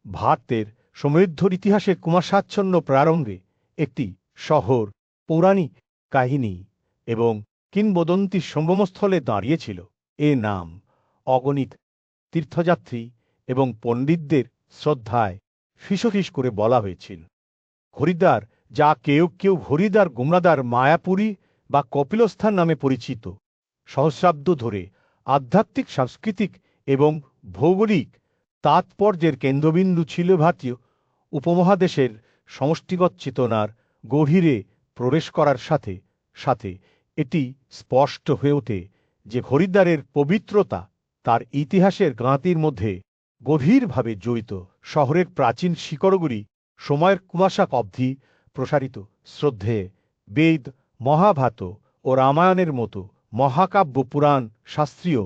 ভারতের সমৃদ্ধ ইতিহাসের কুমারস্বাচ্ছন্ন প্রারম্ভে একটি শহর পৌরাণিক কাহিনী এবং কিংবদন্তির সঙ্গমস্থলে দাঁড়িয়েছিল। এ নাম অগণিত তীর্থযাত্রী এবং পণ্ডিতদের শ্রদ্ধায় ফিসফিস করে বলা হয়েছিল। হরিদ্বার, যা কেউ কেউ হরিদ্বার, গুমরাদার, মায়াপুরী বা কপিলস্থান নামে পরিচিত, সহস্রাব্দ ধরে আধ্যাত্মিক, সাংস্কৃতিক এবং ভৌগোলিক তাৎপর্যের কেন্দ্রবিন্দু ছিল। ভারতীয় উপমহাদেশের সমষ্টিগত চেতনার গভীরে প্রবেশ করার সাথে সাথে এটি স্পষ্ট হয়ে ওঠে যে হরিদ্বারের পবিত্রতা তার ইতিহাসের গাঁতির মধ্যে গভীরভাবে জড়িত। শহরের প্রাচীন শিকড়গুলি সময়ের কুয়াশা অবধি প্রসারিত। শ্রদ্ধেয় বেদ, মহাভারত ও রামায়ণের মতো মহাকাব্য, পুরাণ, শাস্ত্রীয়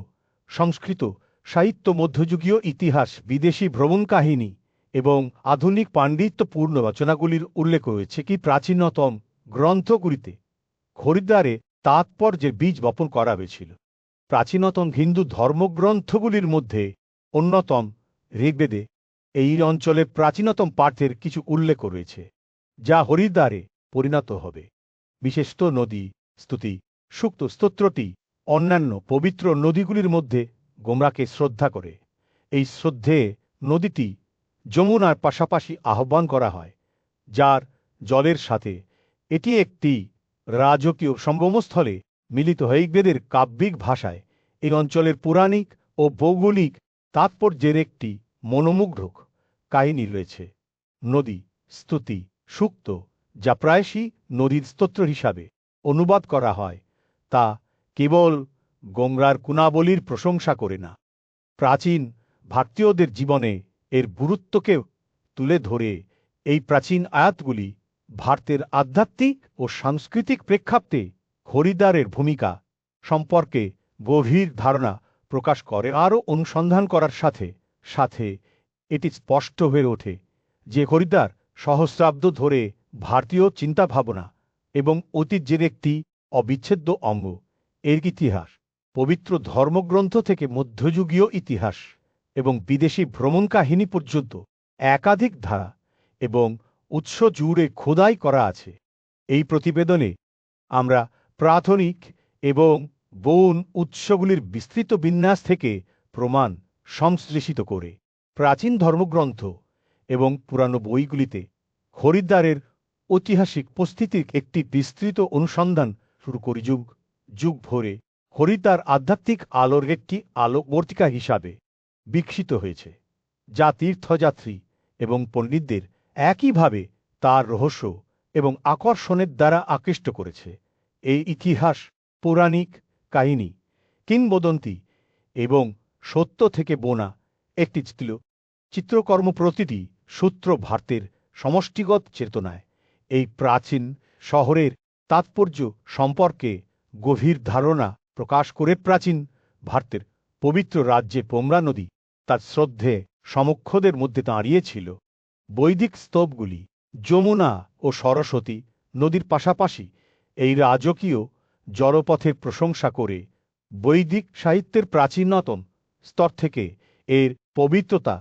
সংস্কৃত সাহিত্য, মধ্যযুগীয় ইতিহাস, বিদেশি ভ্রমণ কাহিনী এবং আধুনিক পাণ্ডিত্যপূর্ণ রচনাগুলির উল্লেখ রয়েছে। কি প্রাচীনতম গ্রন্থগুলিতে হরিদ্বারে তাৎপর্যের বীজ বপন করা হয়েছিল। প্রাচীনতম হিন্দু ধর্মগ্রন্থগুলির মধ্যে অন্যতম ঋগ্বেদে এই অঞ্চলের প্রাচীনতম পাঠের কিছু উল্লেখ রয়েছে, যা হরিদ্বারে পরিণত হবে। বিশেষত নদী স্তুতি সূক্ত স্তোত্রটি অন্যান্য পবিত্র নদীগুলির মধ্যে গোমরাকে শ্রদ্ধা করে। এই শ্রদ্ধে নদীটি যমুনার পাশাপাশি আহ্বান করা হয়, যার জলের সাথে এটি একটি রাজকীয় সঙ্গমস্থলে মিলিত হয়ে ঋগ্বেদের কাব্যিক ভাষায় এই অঞ্চলের পৌরাণিক ও ভৌগোলিক তাৎপর্যের একটি মনোমুগ্ধক কাহিনী রয়েছে। নদী স্তুতি সূক্ত, যা প্রায়শই নদীর স্তোত্র হিসাবে অনুবাদ করা হয়, তা কেবল গোমরার গুণাবলীর প্রশংসা করে না, প্রাচীন ভারতীয়দের জীবনে এর গুরুত্বকেও তুলে ধরে। এই প্রাচীন আয়াতগুলি ভারতের আধ্যাত্মিক ও সাংস্কৃতিক প্রেক্ষাপটে হরিদ্বারের ভূমিকা সম্পর্কে গভীর ধারণা প্রকাশ করে। আরও অনুসন্ধান করার সাথে সাথে এটি স্পষ্ট হয়ে ওঠে যে হরিদ্বার সহস্রাব্দ ধরে ভারতীয় চিন্তাভাবনা এবং ঐতিহ্যের একটি অবিচ্ছেদ্য অঙ্গ। এর ইতিহাস পবিত্র ধর্মগ্রন্থ থেকে মধ্যযুগীয় ইতিহাস এবং বিদেশি ভ্রমণ কাহিনী পর্যন্ত একাধিক ধারা এবং উৎস জুড়ে খোদাই করা আছে। এই প্রতিবেদনে আমরা প্রাথমিক এবং গৌণ উৎসগুলির বিস্তৃত বিন্যাস থেকে প্রমাণ সংশ্লেষিত করে প্রাচীন ধর্মগ্রন্থ এবং পুরানো বইগুলিতে হরিদ্বারের ঐতিহাসিক উপস্থিতির একটি বিস্তৃত অনুসন্ধান শুরু করি। যুগ যুগ ভরে হরিদ্বার আধ্যাত্মিক আলোর একটি আলোকবর্তিকা হিসাবে বিকশিত হয়েছে, যা তীর্থযাত্রী এবং পণ্ডিতদের একইভাবে তার রহস্য এবং আকর্ষণের দ্বারা আকৃষ্ট করেছে। এই ইতিহাস পৌরাণিক কাহিনী, কিংবদন্তি এবং সত্য থেকে বোনা একটি চিত্রকর্ম। প্রতিটি সূত্র ভারতের সমষ্টিগত চেতনায় এই প্রাচীন শহরের তাৎপর্য সম্পর্কে গভীর ধারণা প্রকাশ করে। প্রাচীন ভারতের পবিত্র রাজ্যে পোমরা নদী তার শ্রদ্ধে সমক্ষদের মধ্যে দাঁড়িয়েছিল। বৈদিক স্তবগুলি যমুনা ও সরস্বতী নদীর পাশাপাশি এই রাজকীয় জলপথের প্রশংসা করে বৈদিক সাহিত্যের প্রাচীনতম স্তর থেকে এর পবিত্রতা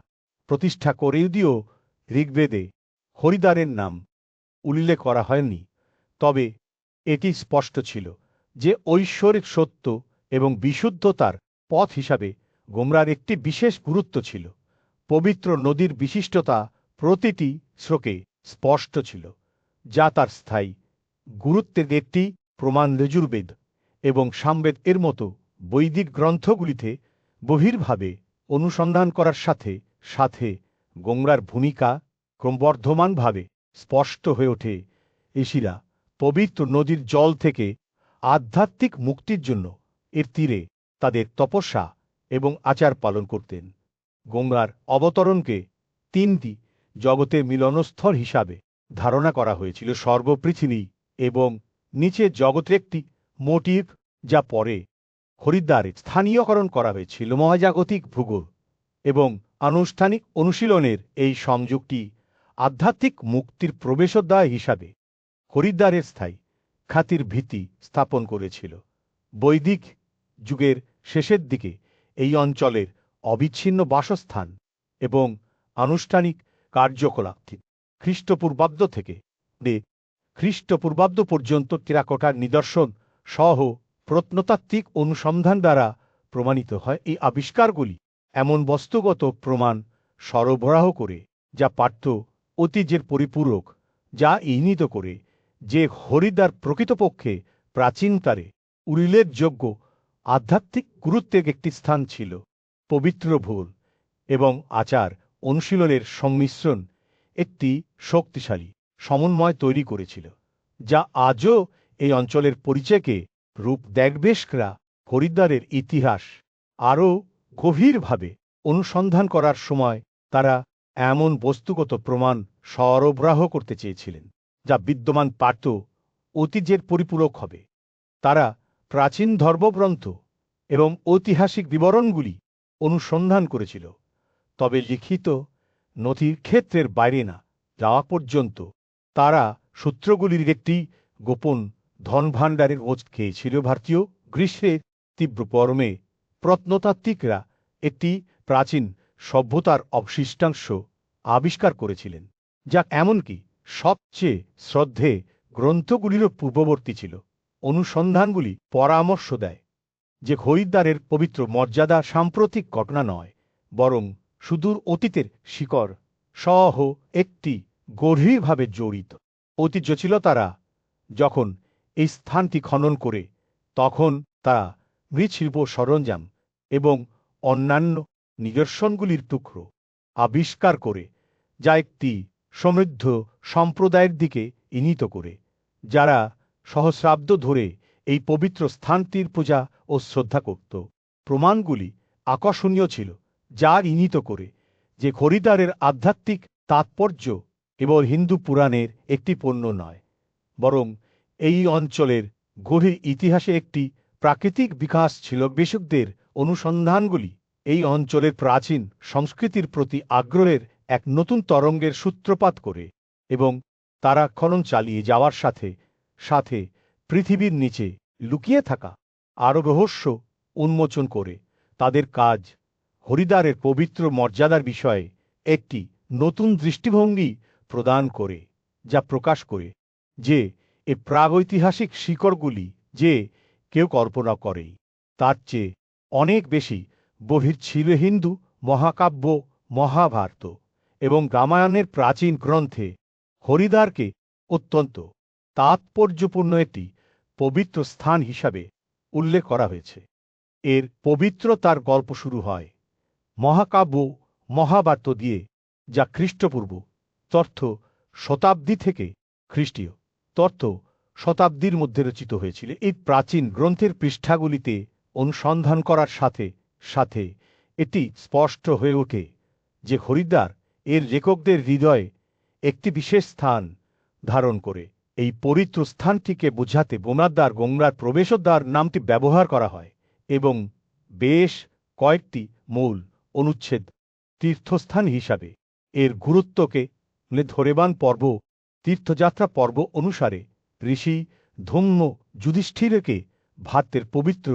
প্রতিষ্ঠা করে। যদিও ঋগ্বেদে হরিদ্বারের নাম উল্লেখ করা হয়নি, তবে এটি স্পষ্ট ছিল যে ঐশ্বরিক সত্য এবং বিশুদ্ধতার পথ হিসাবে গোমরার একটি বিশেষ গুরুত্ব ছিল। পবিত্র নদীর বিশিষ্টতা প্রতিটি শ্লোকে স্পষ্ট ছিল, যা তার স্থায়ী গুরুত্বের একটি প্রমাণ। যজুর্বেদ এবং সামবেদ এর মতো বৈদিক গ্রন্থগুলিতে গভীরভাবে অনুসন্ধান করার সাথে সাথে গোমরার ভূমিকা ক্রমবর্ধমানভাবে স্পষ্ট হয়ে ওঠে। ঋষিরা পবিত্র নদীর জল থেকে আধ্যাত্মিক মুক্তির জন্য এর তীরে তাদের তপস্যা এবং আচার পালন করতেন। গোমরার অবতরণকে তিনটি জগতের মিলনস্থল হিসাবে ধারণা করা হয়েছিল: সর্বপৃথিবী এবং নিচে জগতের একটি মোটিভ, যা পরে হরিদ্বারে স্থানীয়করণ করা হয়েছিল। মহাজাগতিক ভূগোল এবং আনুষ্ঠানিক অনুশীলনের এই সংযোগটি আধ্যাত্মিক মুক্তির প্রবেশদ্বার হিসাবে হরিদ্বারের স্থায়ী খ্যাতির ভিত্তি স্থাপন করেছিল। বৈদিক যুগের শেষের দিকে এই অঞ্চলের অবিচ্ছিন্ন বাসস্থান এবং আনুষ্ঠানিক কার্যকলাপ খ্রিস্টপূর্বাব্দ থেকে খ্রিস্টপূর্বাব্দ পর্যন্ত টেরাকোটার নিদর্শন সহ প্রত্নতাত্ত্বিক অনুসন্ধান দ্বারা প্রমাণিত হয়। এই আবিষ্কারগুলি এমন বস্তুগত প্রমাণ সরবরাহ করে যা পাঠ্য ঐতিহ্যের পরিপূরক, যা ইঙ্গিত করে যে হরিদ্বার প্রকৃতপক্ষে প্রাচীনকালে উল্লেখযোগ্য আধ্যাত্মিক গুরুত্বের একটি স্থান ছিল। পবিত্র ভুল এবং আচার অনুশীলনের সংমিশ্রণ একটি শক্তিশালী সমন্বয় তৈরি করেছিল, যা আজও এই অঞ্চলের পরিচয়কে রূপ দেয়। হরিদ্বারের ইতিহাস আরও গভীরভাবে অনুসন্ধান করার সময় তারা এমন বস্তুগত প্রমাণ সরবরাহ করতে চেয়েছিলেন যা বিদ্যমান পাঠ্য ঐতিহ্যের পরিপূরক হবে। তারা প্রাচীন ধর্মগ্রন্থ এবং ঐতিহাসিক বিবরণগুলি অনুসন্ধান করেছিল, তবে লিখিত নথির ক্ষেত্রের বাইরে না যাওয়া পর্যন্ত। তারা সূত্রগুলির একটি গোপন ধনভাণ্ডারের খোঁজ খেয়েছিল। ভারতীয় গ্রীষ্মের তীব্র গরমে প্রত্নতাত্ত্বিকরা একটি প্রাচীন সভ্যতার অবশিষ্টাংশ আবিষ্কার করেছিলেন, যা এমনকি সবচেয়ে শ্রদ্ধেয় গ্রন্থগুলিরও পূর্ববর্তী ছিল। অনুসন্ধানগুলি পরামর্শ দেয় যে হরিদ্বারের পবিত্র মর্যাদা সাম্প্রতিক ঘটনা নয়, বরং সুদূর অতীতের শিকড় সহ একটি গভীরভাবে জড়িত ঐতিহ্য ছিল। তারা যখন এই স্থানটি খনন করে, তখন তারা মৃৎশিল্প সরঞ্জাম এবং অন্যান্য নিদর্শনগুলির টুকরো আবিষ্কার করে, যা একটি সমৃদ্ধ সম্প্রদায়ের দিকে ইঙ্গিত করে, যারা সহস্রাব্দ ধরে এই পবিত্র স্থানটির পূজা ও শ্রদ্ধা করত। প্রমাণগুলি আকর্ষণীয় ছিল, যা ইঙ্গিত করে যে হরিদ্বারের আধ্যাত্মিক তাৎপর্য কেবল হিন্দু পুরাণের একটি পণ্য নয়, বরং এই অঞ্চলের গভীর ইতিহাসে একটি প্রাকৃতিক বিকাশ ছিল। গবেষকদের অনুসন্ধানগুলি এই অঞ্চলের প্রাচীন সংস্কৃতির প্রতি আগ্রহের এক নতুন তরঙ্গের সূত্রপাত করে, এবং তারা খনন চালিয়ে যাওয়ার সাথে সাথে পৃথিবীর নিচে লুকিয়ে থাকা আরও রহস্য উন্মোচন করে। তাদের কাজ হরিদ্বারের পবিত্র মর্যাদার বিষয়ে একটি নতুন দৃষ্টিভঙ্গি প্রদান করে, যা প্রকাশ করে যে এই প্রাগৈতিহাসিক শিকড়গুলি যে কেউ কল্পনা করে তার চেয়ে অনেক বেশি গভীর ছিল। হিন্দু মহাকাব্য, মহাভারত এবং রামায়ণের প্রাচীন গ্রন্থে হরিদ্বারকে অত্যন্ত তাৎপর্যপূর্ণ একটি পবিত্র স্থান হিসাবে উল্লেখ করা হয়েছে। এর পবিত্রতার গল্প শুরু হয় মহাকাব্য মহাভারত দিয়ে, যা খ্রিস্টপূর্ব তর্থ শতাব্দী থেকে খ্রিস্টীয় তর্থ শতাব্দীর মধ্যে রচিত হয়েছিল। এই প্রাচীন গ্রন্থের পৃষ্ঠাগুলিতে অনুসন্ধান করার সাথে সাথে এটি স্পষ্ট হয়ে ওঠে যে হরিদ্বার এর লেখকদের হৃদয়ে একটি বিশেষ স্থান ধারণ করে। এই পবিত্র স্থানটিকে বোঝাতে গঙ্গার প্রবেশদ্বার নামটি ব্যবহার করা হয়, এবং বেশ কয়েকটি মূল অনুচ্ছেদ তীর্থস্থান হিসাবে এর গুরুত্বকে ধরেবান পর্ব তীর্থযাত্রা পর্ব অনুসারে ঋষি ধম্ম যুধিষ্ঠিরকে ভারতের পবিত্র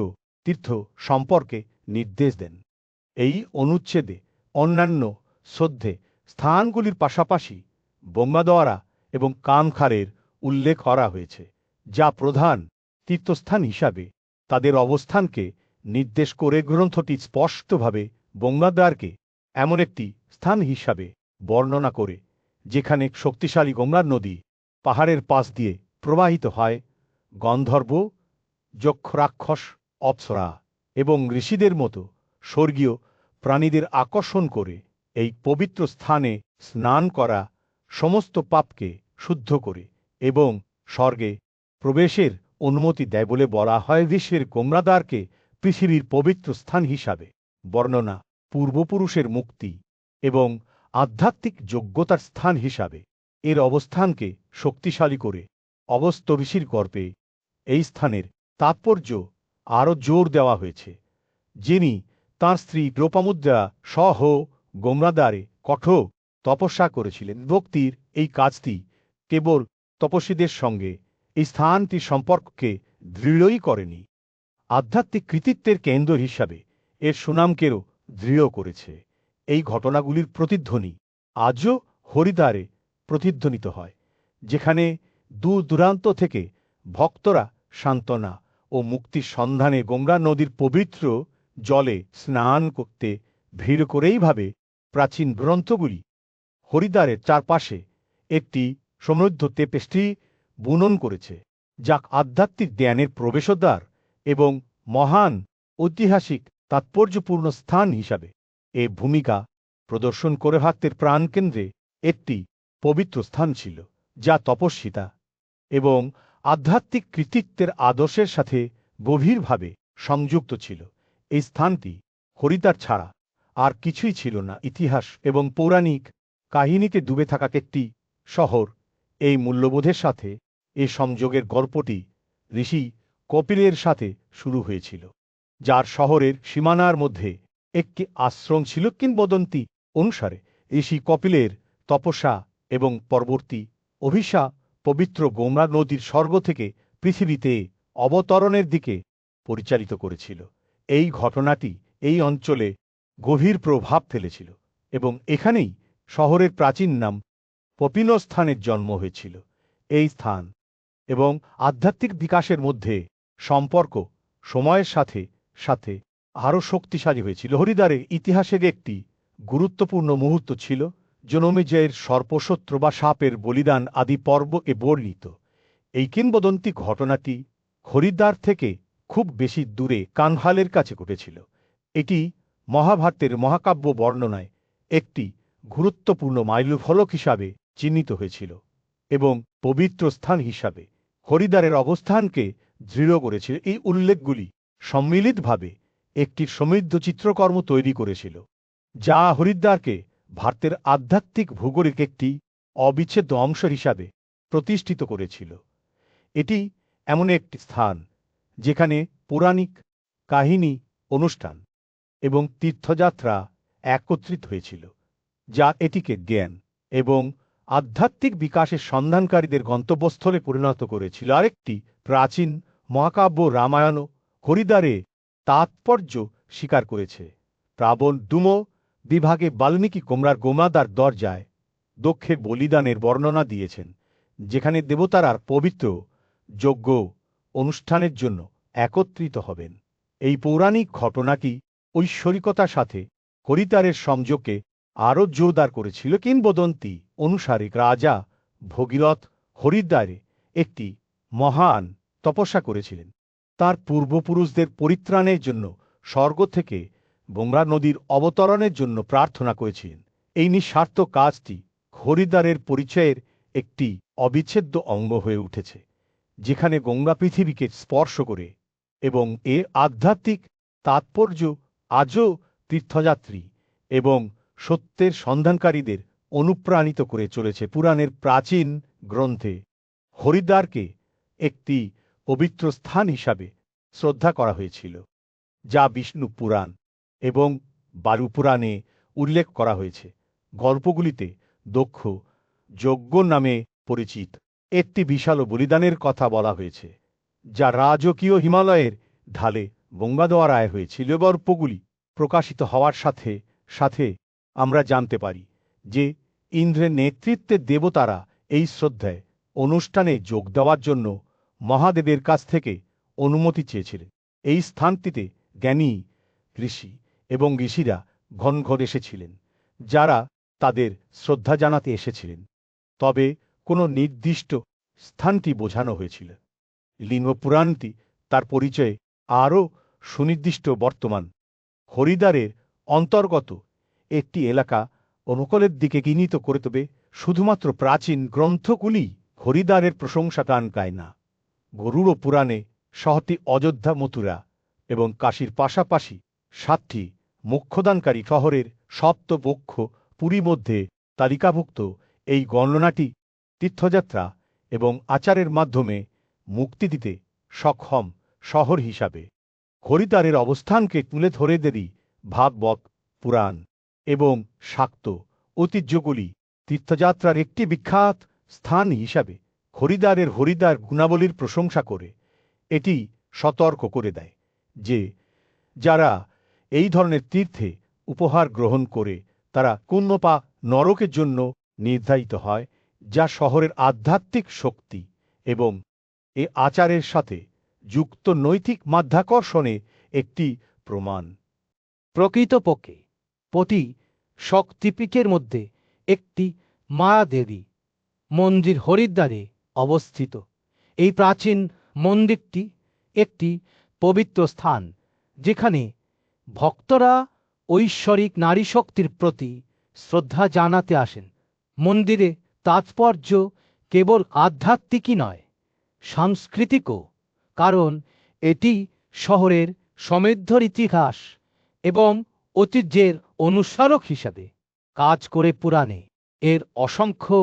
তীর্থ সম্পর্কে নির্দেশ দেন। এই অনুচ্ছেদে অন্যান্য শ্রদ্ধে স্থানগুলির পাশাপাশি বোম্বাদোয়ারা এবং কামখারের উল্লেখ করা হয়েছে, যা প্রধান তীর্থস্থান হিসাবে তাদের অবস্থানকে নির্দেশ করে। গ্রন্থটি স্পষ্টভাবে বোম্বাদোয়ারকে এমন একটি স্থান হিসাবে বর্ণনা করে যেখানে শক্তিশালী গঙ্গা নদী পাহাড়ের পাশ দিয়ে প্রবাহিত হয়। গন্ধর্ব, যক্ষ, রাক্ষস, অপ্সরা এবং ঋষিদের মতো স্বর্গীয় প্রাণীদের আকর্ষণ করে এই পবিত্র স্থানে স্নান করা সমস্ত পাপকে শুদ্ধ করে এবং স্বর্গে প্রবেশের অনুমতি দেয় বলে বলা হয়। বিশ্বের গঙ্গাদ্বারকে পৃথিবীর পবিত্র স্থান হিসাবে বর্ণনা, পূর্বপুরুষের মুক্তি এবং আধ্যাত্মিক যোগ্যতার স্থান হিসাবে এর অবস্থানকে শক্তিশালী করে অগস্ত্য ঋষির গর্ভে এই স্থানের তাৎপর্য আরও জোর দেওয়া হয়েছে, যিনি তাঁর স্ত্রী লোপামুদ্রা সহ গঙ্গাদ্বারে কঠোর তপস্যা করেছিলেন। ভক্তির এই কাজটি কেবল তপস্বীদের সঙ্গে এই স্থানটির সম্পর্ককে দৃঢ়ই করেনি, আধ্যাত্মিক কৃতিত্বের কেন্দ্র হিসাবে এর সুনামকেও দৃঢ় করেছে। এই ঘটনাগুলির প্রতিধ্বনি আজও হরিদ্বারে প্রতিধ্বনিত হয়, যেখানে দূর দূরান্ত থেকে ভক্তরা সান্ত্বনা ও মুক্তির সন্ধানে গঙ্গা নদীর পবিত্র জলে স্নান করতে ভিড় করেই ভাবে প্রাচীন গ্রন্থগুলি হরিদ্বারের চারপাশে একটি সমৃদ্ধ তেপেস্ট্রি বুনন করেছে, যা আধ্যাত্মিক জ্ঞানের প্রবেশদ্বার এবং মহান ঐতিহাসিক তাৎপর্যপূর্ণ স্থান হিসাবে এ ভূমিকা প্রদর্শন করে ভক্তের প্রাণকেন্দ্রে একটি পবিত্র স্থান ছিল, যা তপস্বিতা এবং আধ্যাত্মিক কৃতিত্বের আদর্শের সাথে গভীরভাবে সংযুক্ত ছিল। এই স্থানটি হরিদ্বার ছাড়া আর কিছুই ছিল না। ইতিহাস এবং পৌরাণিক কাহিনীতে ডুবে থাকা একটি শহর, এই মূল্যবোধের সাথে এ সংযোগের গল্পটি ঋষি কপিলের সাথে শুরু হয়েছিল, যার শহরের সীমানার মধ্যে একটি আশ্রম ছিল। কিংবদন্তি অনুসারে ঋষি কপিলের তপস্যা এবং পরবর্তী অভিশাপ পবিত্র গঙ্গা নদীর স্বর্গ থেকে পৃথিবীতে অবতরণের দিকে পরিচালিত করেছিল। এই ঘটনাটি এই অঞ্চলে গভীর প্রভাব ফেলেছিল এবং এখানেই শহরের প্রাচীন নাম কপিলস্থানের জন্ম হয়েছিল। এই স্থান এবং আধ্যাত্মিক বিকাশের মধ্যে সম্পর্ক সময়ের সাথে সাথে আরও শক্তিশালী হয়েছিল। হরিদ্বারের ইতিহাসের একটি গুরুত্বপূর্ণ মুহূর্ত ছিল জনমেজয়ের সর্পশত্রু বা সাপের বলিদান আদি পর্ব এ বর্ণিত। এই কিংবদন্তি ঘটনাটি হরিদ্বার থেকে খুব বেশি দূরে কানহালের কাছে ঘটেছিল। এটি মহাভারতের মহাকাব্য বর্ণনায় একটি গুরুত্বপূর্ণ মাইলফলক হিসাবে চিহ্নিত হয়েছিল এবং পবিত্র স্থান হিসাবে হরিদ্বারের অবস্থানকে দৃঢ় করেছিল। এই উল্লেখগুলি সম্মিলিতভাবে একটি সমৃদ্ধ চিত্রকর্ম তৈরি করেছিল, যা হরিদ্বারকে ভারতের আধ্যাত্মিক ভূগোলিক একটি অবিচ্ছেদ্য অংশ হিসাবে প্রতিষ্ঠিত করেছিল। এটি এমন একটি স্থান যেখানে পৌরাণিক কাহিনী, অনুষ্ঠান এবং তীর্থযাত্রা একত্রিত হয়েছিল, যা এটিকে জ্ঞান এবং আধ্যাত্মিক বিকাশের সন্ধানকারীদের গন্তব্যস্থলে পরিণত করেছিল। আরেকটি প্রাচীন মহাকাব্য রামায়ণ হরিদ্বারে তাৎপর্য স্বীকার করেছে। রাবণ ডুমো বিভাগে বাল্মীকি কোমরার গোমাদার দরজায় দক্ষের বলিদানের বর্ণনা দিয়েছেন, যেখানে দেবতারা পবিত্র যজ্ঞ অনুষ্ঠানের জন্য একত্রিত হবেন। এই পৌরাণিক ঘটনাটি ঐশ্বরিকতার সাথে হরিদ্বারের সংযোগকে আরও জোরদার করেছিল। কিংবদন্তি অনুসারে রাজা ভগীরথ হরিদ্বারে একটি মহান তপস্যা করেছিলেন। তার পূর্বপুরুষদের পরিত্রাণের জন্য স্বর্গ থেকে গঙ্গা নদীর অবতরণের জন্য প্রার্থনা করেছিলেন। এই নিঃস্বার্থ কাজটি হরিদ্বারের পরিচয়ের একটি অবিচ্ছেদ্য অঙ্গ হয়ে উঠেছে, যেখানে গঙ্গা পৃথিবীকে স্পর্শ করে এবং এর আধ্যাত্মিক তাৎপর্য আজও তীর্থযাত্রী এবং সত্যের সন্ধানকারীদের অনুপ্রাণিত করে চলেছে। পুরাণের প্রাচীন গ্রন্থে হরিদ্বারকে একটি পবিত্র স্থান হিসাবে শ্রদ্ধা করা হয়েছিল, যা বিষ্ণু পুরাণ এবং বায়ু পুরাণে উল্লেখ করা হয়েছে। গল্পগুলিতে দক্ষ যজ্ঞ নামে পরিচিত একটি বিশাল বলিদানের কথা বলা হয়েছে, যা রাজকীয় হিমালয়ের ঢালে গঙ্গাদ্বারায় হয়েছিল। গল্পগুলি প্রকাশিত হওয়ার সাথে সাথে আমরা জানতে পারি যে ইন্দ্রের নেতৃত্বে দেবতারা এই শ্রদ্ধায় অনুষ্ঠানে যোগ দেওয়ার জন্য মহাদেবের কাছ থেকে অনুমতি চেয়েছিলেন। এই স্থানটিতে জ্ঞানী ঋষি এবং ঋষিরা ঘন ঘন এসেছিলেন, যারা তাদের শ্রদ্ধা জানাতে এসেছিলেন। তবে কোনো নির্দিষ্ট স্থানটি বোঝানো হয়েছিল। লিঙ্গ পুরাণটি তার পরিচয়ে আরও সুনির্দিষ্ট। বর্তমান হরিদ্বারের অন্তর্গত একটি এলাকা অনুকূলের দিকে চিহ্নিত করে, তবে শুধুমাত্র প্রাচীন গ্রন্থগুলি হরিদ্বারের প্রশংসা গান গায় না। গরুড় পুরাণে শহরটি অযোধ্যা, মথুরা এবং কাশীর পাশাপাশি 7টি মোক্ষদানকারী শহরের সপ্তবক্ষ পুরী মধ্যে তালিকাভুক্ত। এই গণনাটি তীর্থযাত্রা এবং আচারের মাধ্যমে মুক্তি দিতে সক্ষম শহর হিসাবে হরিদ্বারের অবস্থানকে তুলে ধরে দেরি। ভাগবত পুরাণ এবং শাক্ত ঐতিহ্যগুলি তীর্থযাত্রার একটি বিখ্যাত স্থান হিসাবে হরিদ্বার গুণাবলীর প্রশংসা করে এটি সতর্ক করে দেয় যে যারা এই ধরনের তীর্থে উপহার গ্রহণ করে তারা পুণ্য বা নরকের জন্য নির্ধারিত হয়, যা শহরের আধ্যাত্মিক শক্তি এবং এ আচারের সাথে যুক্ত নৈতিক মাধ্যাকর্ষণে একটি প্রমাণ। প্রকৃতপক্ষে প্রতি শক্তিপীঠের মধ্যে একটি মায়াদেবী মন্দির হরিদ্বারে অবস্থিত। এই প্রাচীন মন্দিরটি একটি পবিত্র স্থান, যেখানে ভক্তরা ঐশ্বরিক নারী শক্তির প্রতি শ্রদ্ধা জানাতে আসেন। মন্দিরে তাৎপর্য কেবল আধ্যাত্মিকই নয়, সাংস্কৃতিকও, কারণ এটি শহরের সমৃদ্ধ ইতিহাস এবং ঐতিহ্যের অনুস্মারক হিসাবে কাজ করে। পুরাণে এর অসংখ্য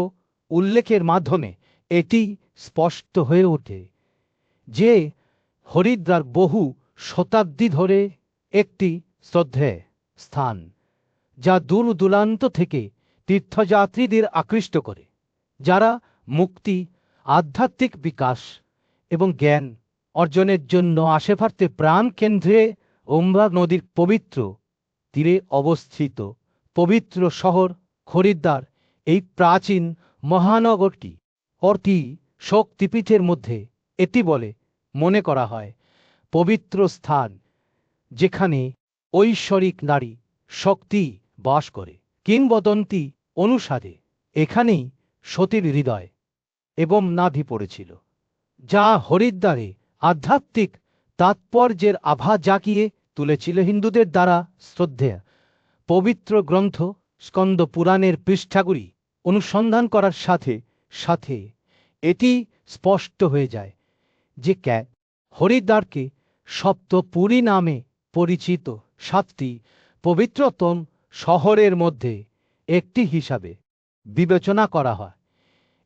উল্লেখের মাধ্যমে এটি স্পষ্ট হয়ে ওঠে যে হরিদ্বার বহু শতাব্দী ধরে একটি শ্রদ্ধেয় স্থান, যা দূর দূরান্ত থেকে তীর্থযাত্রীদের আকৃষ্ট করে, যারা মুক্তি, আধ্যাত্মিক বিকাশ এবং জ্ঞান অর্জনের জন্য আশেপাশে প্রাণ কেন্দ্রে গঙ্গা নদীর পবিত্র তীরে অবস্থিত পবিত্র শহর হরিদ্বার। এই প্রাচীন মহানগরটি অতি শক্তিপীঠের মধ্যে এটি বলে মনে করা হয় পবিত্র স্থান, যেখানে ঐশ্বরিক নারী শক্তি বাস করে। কিংবদন্তি অনুসারে এখানেই সতীর হৃদয় এবং নাভি পড়েছিল, যা হরিদ্বারে আধ্যাত্মিক তাৎপর্যের আভা জাগিয়ে তুলেছিল। হিন্দুদের দ্বারা শ্রদ্ধেয় পবিত্র গ্রন্থ স্কন্দ পুরাণের পৃষ্ঠাগুলি অনুসন্ধান করার সাথে সাথে এটি স্পষ্ট হয়ে যায় যে হরিদ্বারকে সপ্তপুরী নামে পরিচিত 7টি পবিত্রতম শহরের মধ্যে একটি হিসাবে বিবেচনা করা হয়।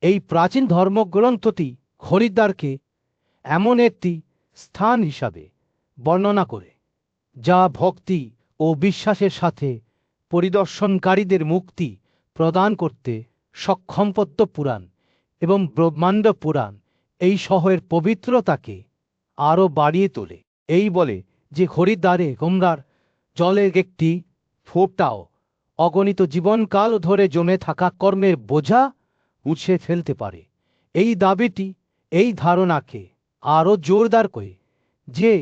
এই প্রাচীন ধর্মগ্রন্থটি হরিদ্বারকে এমন একটি স্থান হিসাবে বর্ণনা করে, যা ভক্তি ও বিশ্বাসের সাথে পরিদর্শনকারীদের মুক্তি প্রদান করতে সক্ষম। পদ্ম পুরাণ এবং ব্রহ্মাণ্ড পুরাণ এই শহরের পবিত্রতাকে আরও বাড়িয়ে তোলে। এই বলে যে হরিদ্বারে গঙ্গার জলের একটি ফোঁটাও অগণিত জীবনকাল ধরে জমে থাকা কর্মের বোঝা মুছে ফেলতে পারে। এই দাবিটি এই ধারণাকে আরও জোরদার করে যে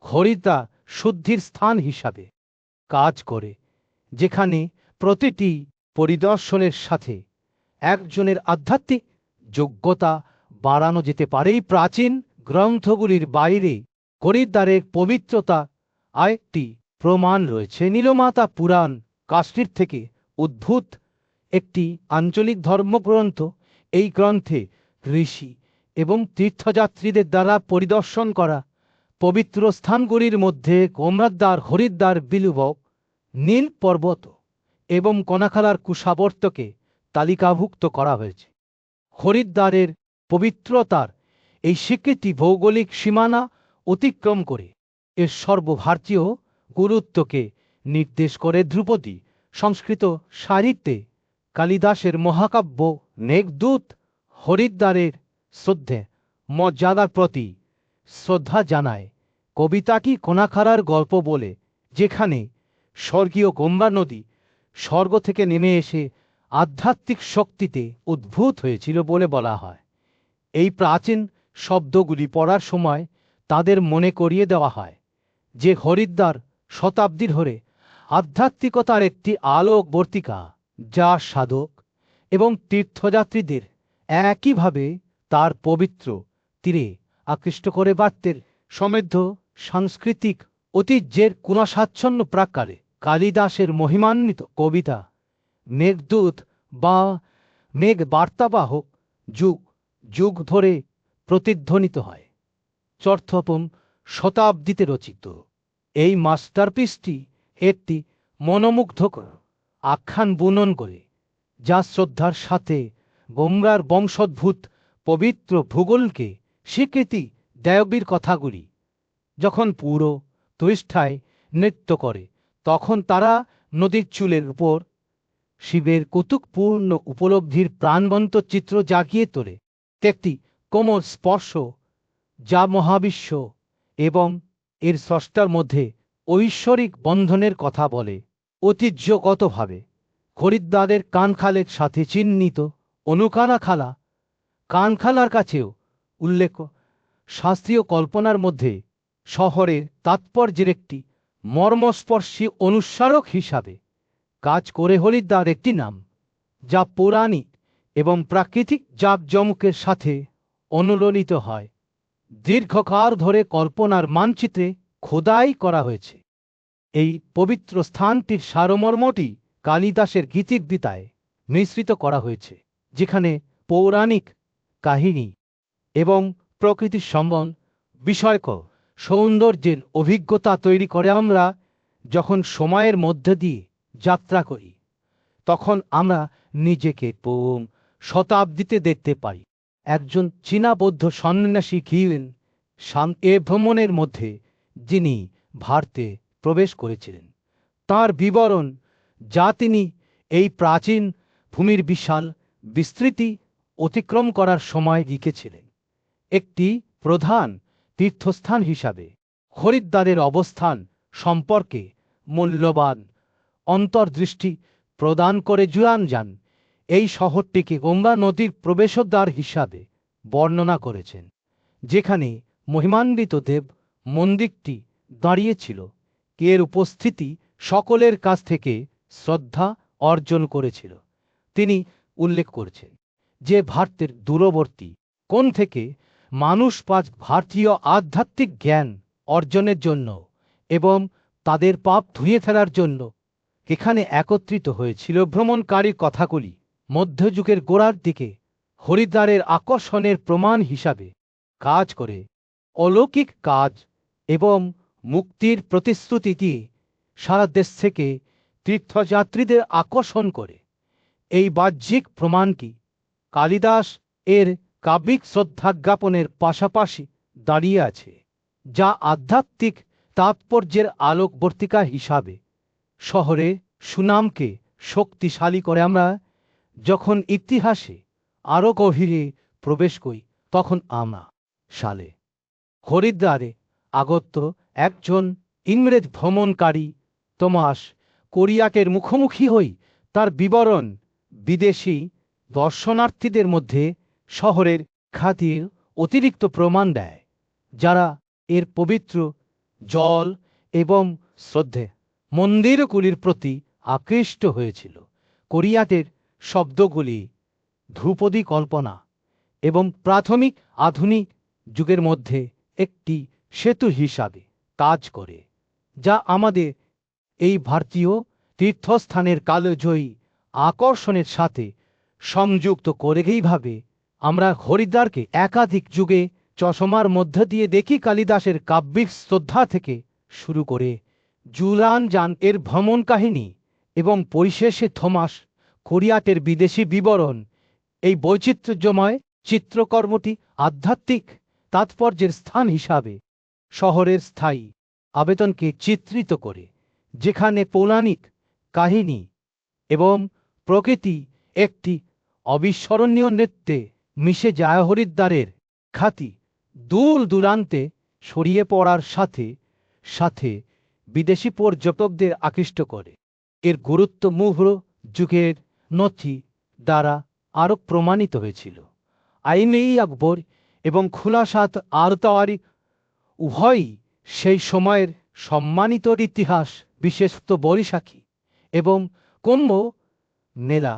হরিদ্বার শুদ্ধির স্থান হিসাবে কাজ করে, যেখানে প্রতিটি পরিদর্শনের সাথে একজনের আধ্যাত্মিক যোগ্যতা বাড়ানো যেতে পারে। এই প্রাচীন গ্রন্থগুলির বাইরে হরিদ্বারের পবিত্রতা আরেকটি প্রমাণ রয়েছে। নীলমাতা পুরাণ কাশ্মীর থেকে উদ্ভূত একটি আঞ্চলিক ধর্মগ্রন্থ। এই গ্রন্থে ঋষি এবং তীর্থযাত্রীদের দ্বারা পরিদর্শন করা পবিত্র স্থানগুলির মধ্যে গোমরাদ্বার, হরিদ্বার, বিলুবক, নীল পর্বত এবং কনাখালার কুশাবর্তকে তালিকাভুক্ত করা হয়েছে। হরিদ্বারের পবিত্রতার এই স্বীকৃতি ভৌগোলিক সীমানা অতিক্রম করে এর সর্বভারতীয় গুরুত্বকে নির্দেশ করে। ধ্রুপদী সংস্কৃত সাহিত্যে কালিদাসের মহাকাব্য মেঘদূত হরিদ্বারের শ্রদ্ধে মর্যাদার প্রতি শ্রদ্ধা জানায়। কবিতাটি কোনাখারার গল্প বলে, যেখানে স্বর্গীয় গঙ্গা নদী স্বর্গ থেকে নেমে এসে আধ্যাত্মিক শক্তিতে উদ্ভূত হয়েছিল বলে বলা হয়। এই প্রাচীন শব্দগুলি পড়ার সময় তাদের মনে করিয়ে দেওয়া হয় যে হরিদ্বার শতাব্দী ধরে আধ্যাত্মিকতার একটি আলোকবর্তিকা, যা সাধক এবং তীর্থযাত্রীদের একইভাবে তার পবিত্র তীরে আকৃষ্ট করে। বার্তের সমৃদ্ধ সাংস্কৃতিক ঐতিহ্যের কুণাসাচ্ছন্ন প্রাকারে কালিদাসের মহিমান্বিত কবিতা মেঘদূত বা মেঘ বার্তাবাহক যুগ যুগ ধরে প্রতিধ্বনিত হয়। 4ম শতাব্দীতে রচিত এই মাস্টারপিসটি একটি মনোমুগ্ধকর আখ্যান বুনন করে, যা শ্রদ্ধার সাথে গঙ্গার বংশোদ্ভূত পবিত্র ভূগোলকে স্বীকৃতি দেয়বির কথাগুলি। যখন পুরো তুষ্ঠায় নৃত্য করে, তখন তারা নদীর চুলের উপর শিবের কৌতুকপূর্ণ উপলব্ধির প্রাণবন্ত চিত্র জাগিয়ে তোলে। একটি কোমল স্পর্শ যা মহাবিশ্ব এবং এর স্রষ্টার মধ্যে ঐশ্বরিক বন্ধনের কথা বলে। ঐতিহ্যগতভাবে খরিদ্দারের কানখালের সাথে চিহ্নিত অনুকানা খালা, কানখালার কাছেও উল্লেখ শাস্ত্রীয় কল্পনার মধ্যে শহরের তাৎপর্যের একটি মর্মস্পর্শী অনুস্মারক হিসাবে কাজ করে হরিদ্বার একটি নাম, যা পৌরাণিক এবং প্রাকৃতিক জাঁকজমকের সাথে অনুরণিত হয়। দীর্ঘকাল ধরে কল্পনার মানচিত্রে খোদাই করা হয়েছে। এই পবিত্র স্থানটির সারমর্মটি কালিদাসের গীতিকবিতায় মিশ্রিত করা হয়েছে, যেখানে পৌরাণিক কাহিনী এবং প্রকৃতির সম্বন্ধ বিষয়ক সৌন্দর্যের অভিজ্ঞতা তৈরি করে। আমরা যখন সময়ের মধ্যে দিয়ে যাত্রা করি, তখন আমরা নিজেকে শতাব্দীতে দেখতে পাই। একজন চীনা বৌদ্ধ সন্ন্যাসী ছিলেন এ ভ্রমণের মধ্যে, যিনি ভারতে প্রবেশ করেছিলেন। তার বিবরণ, যা তিনি এই প্রাচীন ভূমির বিশাল বিস্তৃতি অতিক্রম করার সময় লিখেছিলেন, একটি প্রধান তীর্থস্থান হিসাবে হরিদ্বারের অবস্থান সম্পর্কে মূল্যবান অন্তর্দৃষ্টি প্রদান করে যান। এই শহরটিকে গঙ্গা নদীর প্রবেশদ্বার হিসাবে বর্ণনা করেছেন, যেখানে মহিমান্বিত দেব মন্দিরটি দাঁড়িয়েছিল। এর উপস্থিতি সকলের কাছ থেকে শ্রদ্ধা অর্জন করেছিল। তিনি উল্লেখ করেছেন যে ভারতের দূরবর্তী কোণ থেকে মানুষ ভারতীয় আধ্যাত্মিক জ্ঞান অর্জনের জন্য এবং তাদের পাপ ধুয়ে ফেলার জন্য এখানে একত্রিত হয়েছিল। ভ্রমণকারীর কথাগুলি মধ্যযুগের গোড়ার দিকে হরিদ্বারের আকর্ষণের প্রমাণ হিসাবে কাজ করে। অলৌকিক কাজ এবং মুক্তির প্রতিশ্রুতি দিয়ে সারা দেশ থেকে তীর্থযাত্রীদের আকর্ষণ করে। এই বাহ্যিক প্রমাণটি কালিদাস এর কাব্যিক শ্রদ্ধাজ্ঞাপনের পাশাপাশি দাঁড়িয়ে আছে, যা আধ্যাত্মিক তাৎপর্যের আলোকবর্তিকা হিসাবে শহরের সুনামকে শক্তিশালী করে। আমরা যখন ইতিহাসে আরও গভীরে প্রবেশ করি, তখন আমরা হরিদ্বারে আগত একজন ইংরেজ ভ্রমণকারী টমাস কোরিয়াকের মুখোমুখি হই। তার বিবরণ বিদেশি দর্শনার্থীদের মধ্যে শহরের খ্যাতির অতিরিক্ত প্রমাণ দেয়, যারা এর পবিত্র জল এবং শ্রদ্ধে মন্দিরগুলির প্রতি আকৃষ্ট হয়েছিল। কোরিয়াটের শব্দগুলি ধ্রুপদী কল্পনা এবং প্রাথমিক আধুনিক যুগের মধ্যে একটি সেতু হিসাবে কাজ করে, যা আমাদের এই ভারতীয় তীর্থস্থানের কালজয়ী আকর্ষণের সাথে সংযুক্ত করে। এইভাবে আমরা হরিদ্বারকে একাধিক যুগে চশমার মধ্য দিয়ে দেখি, কালিদাসের কাব্যিক শ্রদ্ধা থেকে শুরু করে জান এর ভ্রমণ কাহিনী এবং পরিশেষে থমাস কোরিয়াটের বিদেশি বিবরণ। এই বৈচিত্র্যময় চিত্রকর্মটি আধ্যাত্মিক তাৎপর্যের স্থান হিসাবে শহরের স্থায়ী আবেদনকে চিত্রিত করে, যেখানে পৌরাণিক কাহিনী এবং প্রকৃতি একটি অবিস্মরণীয় নৃত্যে মিশে যায়। হরিদ্বারের খ্যাতি দূর দূরান্তে ছড়িয়ে পড়ার সাথে সাথে বিদেশি পর্যটকদের আকৃষ্ট করে। এর গুরুত্ব মুঘল যুগের নথি দ্বারা আরও প্রমাণিত হয়েছিল। আইন-ই আকবর এবং খুলাসাত আরতাওয়ারি উভয়ই সেই সময়ের সম্মানিত ইতিহাস, বিশেষত বৈশাখী এবং কুম্ভ মেলা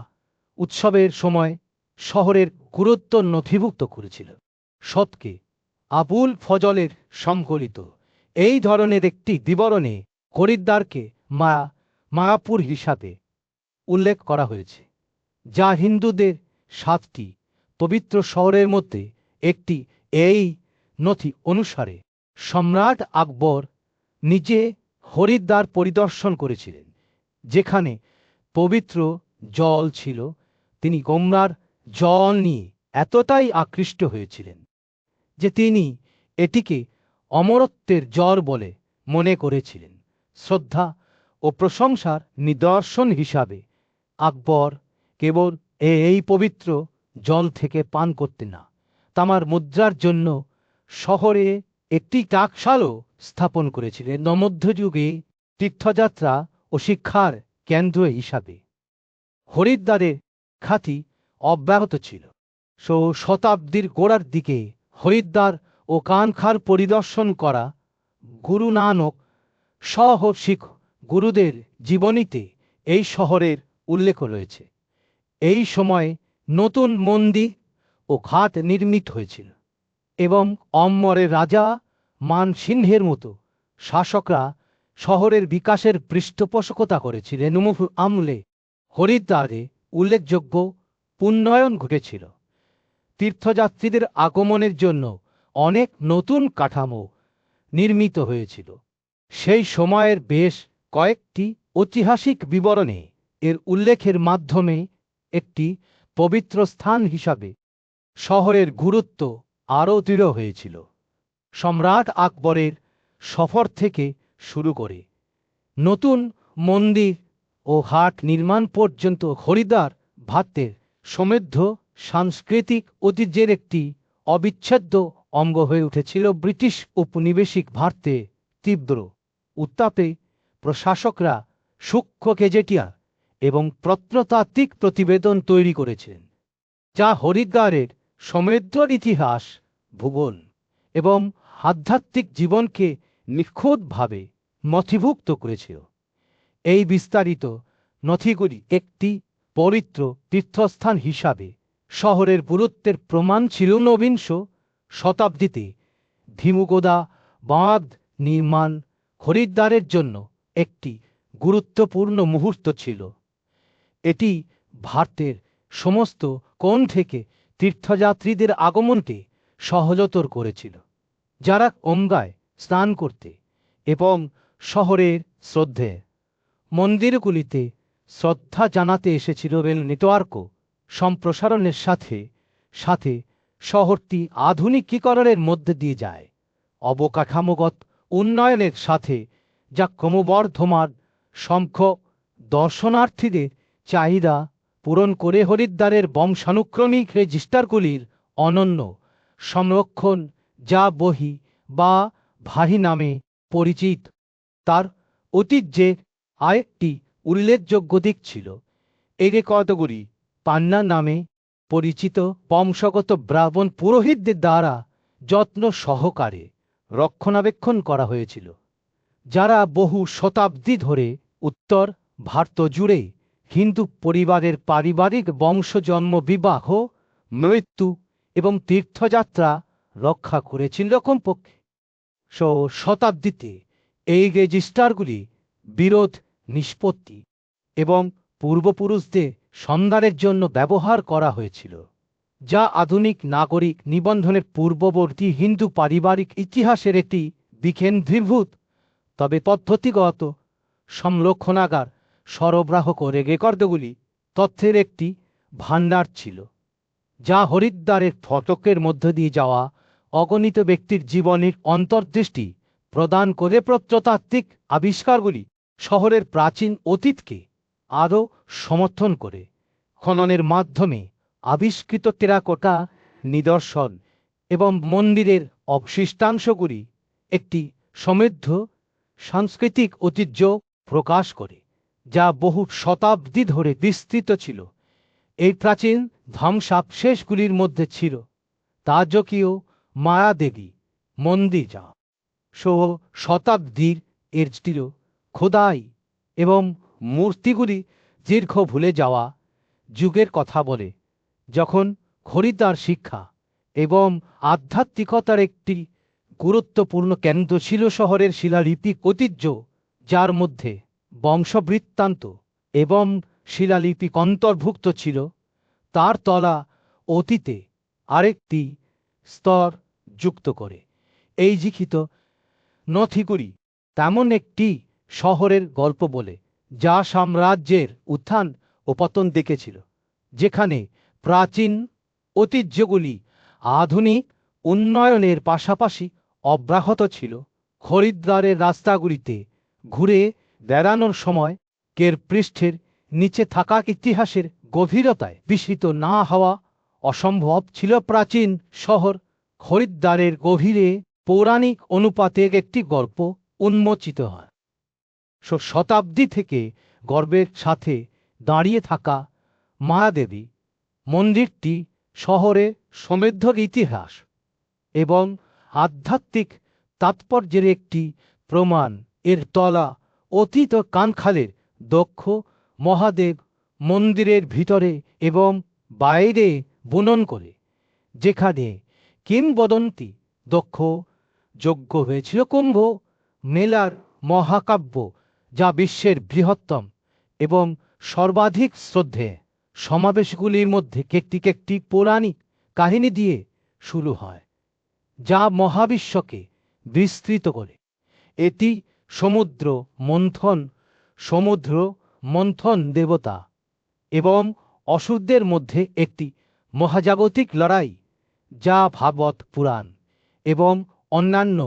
উৎসবের সময় শহরের গুরুত্ব নথিভুক্ত করেছিল। শতকে আবুল ফজলের সংকলিত এই ধরনের একটি বিবরণে হরিদ্বারকে মায়াপুর হিসাবে উল্লেখ করা হয়েছে, যা হিন্দুদের 7টি পবিত্র শহরের মধ্যে একটি। এই নথি অনুসারে সম্রাট আকবর নিজে হরিদ্বার পরিদর্শন করেছিলেন, যেখানে পবিত্র জল ছিল। তিনি গঙ্গার জল নিয়ে এতটাই আকৃষ্ট হয়েছিলেন যে তিনি এটিকে অমরত্বের জল বলে মনে করেছিলেন। শ্রদ্ধা ও প্রশংসার নিদর্শন হিসাবে আকবর কেবল এই পবিত্র জল থেকে পান করতেন না, তামার মুদ্রার জন্য শহরে একটি টাকশালও স্থাপন করেছিলেন, মধ্যযুগে তীর্থযাত্রা ও শিক্ষার কেন্দ্র হিসাবে। হরিদ্বারের খ্যাতি অব্যাহত ছিল। শতাব্দীর গোড়ার দিকে হরিদ্বার ও কানখার পরিদর্শন করা গুরু নানক সহ শিখ গুরুদের জীবনীতে এই শহরের উল্লেখ রয়েছে। এই সময়ে নতুন মন্দির ও ঘাট নির্মিত হয়েছিল এবং অম্বরের রাজা মানসিংহের মতো শাসকরা শহরের বিকাশের পৃষ্ঠপোষকতা করেছিলেন। আমলে হরিদ্বারে উল্লেখযোগ্য উন্নয়ন ঘটেছিল। তীর্থযাত্রীদের আগমনের জন্য অনেক নতুন কাঠামো নির্মিত হয়েছিল। সেই সময়ের বেশ কয়েকটি ঐতিহাসিক বিবরণে এর উল্লেখের মাধ্যমে একটি পবিত্র স্থান হিসাবে শহরের গুরুত্ব আরও দৃঢ় হয়েছিল। সম্রাট আকবরের সফর থেকে শুরু করে নতুন মন্দির ও ঘাট নির্মাণ পর্যন্ত হরিদ্বার ভারতের সমৃদ্ধ সাংস্কৃতিক ঐতিহ্যের একটি অবিচ্ছেদ্য অঙ্গ হয়ে উঠেছিল। ব্রিটিশ উপনিবেশিক ভারতে তীব্র উত্তাপে প্রশাসকরা সূক্ষ্ম গেজেটিয়ার এবং প্রত্নতাত্ত্বিক প্রতিবেদন তৈরি করেছিলেন, যা হরিদ্বারের সমৃদ্ধ ইতিহাস, ভূগোল এবং আধ্যাত্মিক জীবনকে নিখুঁতভাবে নথিভুক্ত করেছিল। এই বিস্তারিত নথিগুলি একটি পবিত্র তীর্থস্থান হিসাবে শহরের গুরুত্বের প্রমাণ ছিল। ঊনবিংশ শতাব্দীতে ধীমুগোদা বাঁধ নির্মাণ হরিদ্বারের জন্য একটি গুরুত্বপূর্ণ মুহূর্ত ছিল। এটি ভারতের সমস্ত কোণ থেকে তীর্থযাত্রীদের আগমনকে সহজতর করেছিল, যারা গঙ্গায় স্নান করতে এবং শহরের শ্রদ্ধে মন্দিরগুলিতে শ্রদ্ধা জানাতে এসেছিল। রেল নেটওয়ার্ক সম্প্রসারণের সাথে সাথে শহরটি আধুনিকীকরণের মধ্যে দিয়ে যায়। অবকাঠামোগত উন্নয়নের সাথে, যা ক্রমবর্ধমান সংখ্যক দর্শনার্থীদের চাহিদা পূরণ করে, হরিদ্বারের বংশানুক্রমিক রেজিস্টারগুলির অনন্য সংরক্ষণ, যা বহি বা ভাহি নামে পরিচিত, তার ঐতিহ্যের আরেকটি উল্লেখযোগ্য দিক ছিল। এই রেকর্ডগুলি পান্না নামে পরিচিত বংশগত ব্রাহ্মণ পুরোহিতদের দ্বারা যত্ন সহকারে রক্ষণাবেক্ষণ করা হয়েছিল, যারা বহু শতাব্দী ধরে উত্তর ভারত জুড়ে হিন্দু পরিবারের পারিবারিক বংশজন্ম, বিবাহ, মৃত্যু এবং তীর্থযাত্রা রক্ষা করেছিল। কমপক্ষে শতাব্দীতে এই রেজিস্টারগুলি বিরোধ নিষ্পত্তি এবং পূর্বপুরুষদের সন্ধানের জন্য ব্যবহার করা হয়েছিল, যা আধুনিক নাগরিক নিবন্ধনের পূর্ববর্তী হিন্দু পারিবারিক ইতিহাসের একটি বিকেন্দ্রীভূত তবে পদ্ধতিগত সংরক্ষণাগার সরবরাহ করে। রেকর্ডগুলি তথ্যের একটি ভাণ্ডার ছিল, যা হরিদ্বারের ফটকের মধ্য দিয়ে যাওয়া অগণিত ব্যক্তির জীবনের অন্তর্দৃষ্টি প্রদান করে। প্রত্নতাত্ত্বিক আবিষ্কারগুলি শহরের প্রাচীন অতীতকে আরও সমর্থন করে। খননের মাধ্যমে আবিষ্কৃত টেরাকোটা নিদর্শন এবং মন্দিরের অবশিষ্টাংশগুলি একটি সমৃদ্ধ সাংস্কৃতিক ঐতিহ্য প্রকাশ করে, যা বহু শতাব্দী ধরে বিস্তৃত ছিল। এই প্রাচীন ধ্বংসাবশেষগুলির মধ্যে ছিল তাজকীয় মায়াদেবী মন্দির, যা শতাব্দীর এর ছিল খোদাই এবং মূর্তিগুলি দীর্ঘ ভুলে যাওয়া যুগের কথা বলে, যখন হরিদ্বার শিক্ষা এবং আধ্যাত্মিকতার একটি গুরুত্বপূর্ণ কেন্দ্র ছিল। শহরের শিলালিপিক ঐতিহ্য, যার মধ্যে বংশবৃত্তান্ত এবং শিলালিপিক অন্তর্ভুক্ত ছিল, তার তলা অতীতে আরেকটি স্তর যুক্ত করে। এই লিখিত নথিগুলি তেমন একটি শহরের গল্প বলে, যা সাম্রাজ্যের উত্থান ও পতন দেখেছিল, যেখানে প্রাচীন ঐতিহ্যগুলি আধুনিক উন্নয়নের পাশাপাশি অব্যাহত ছিল। হরিদ্বারের রাস্তাগুলিতে ঘুরে বেড়ানোর সময় কের পৃষ্ঠের নিচে থাকা ইতিহাসের গভীরতায় বিস্মিত না হওয়া অসম্ভব ছিল। প্রাচীন শহর হরিদ্বারের গভীরে পৌরাণিক অনুপাতে একটি গল্প উন্মোচিত হয়। শতাব্দী থেকে গর্বের সাথে দাঁড়িয়ে থাকা মায়াদেবী মন্দিরটি শহরে সমৃদ্ধ ইতিহাস এবং আধ্যাত্মিক তাৎপর্যের একটি প্রমাণ। এর তলা অতীত কানখালের দক্ষ মহাদেব মন্দিরের ভিতরে এবং বাইরে বুনন করে, যেখানে কিংবদন্তি দক্ষ যজ্ঞ হয়েছিল। কুম্ভ মেলার মহাকাব্য, যা বিশ্বের বৃহত্তম এবং সর্বাধিক শ্রদ্ধেয় সমাবেশগুলির মধ্যে একটি পৌরাণিক কাহিনী দিয়ে শুরু হয়, যা মহাবিশ্বকে বিস্তৃত করে। এটি সমুদ্র মন্থন দেবতা এবং অসুরদের মধ্যে একটি মহাজাগতিক লড়াই, যা ভাগবত পুরাণ এবং অন্যান্য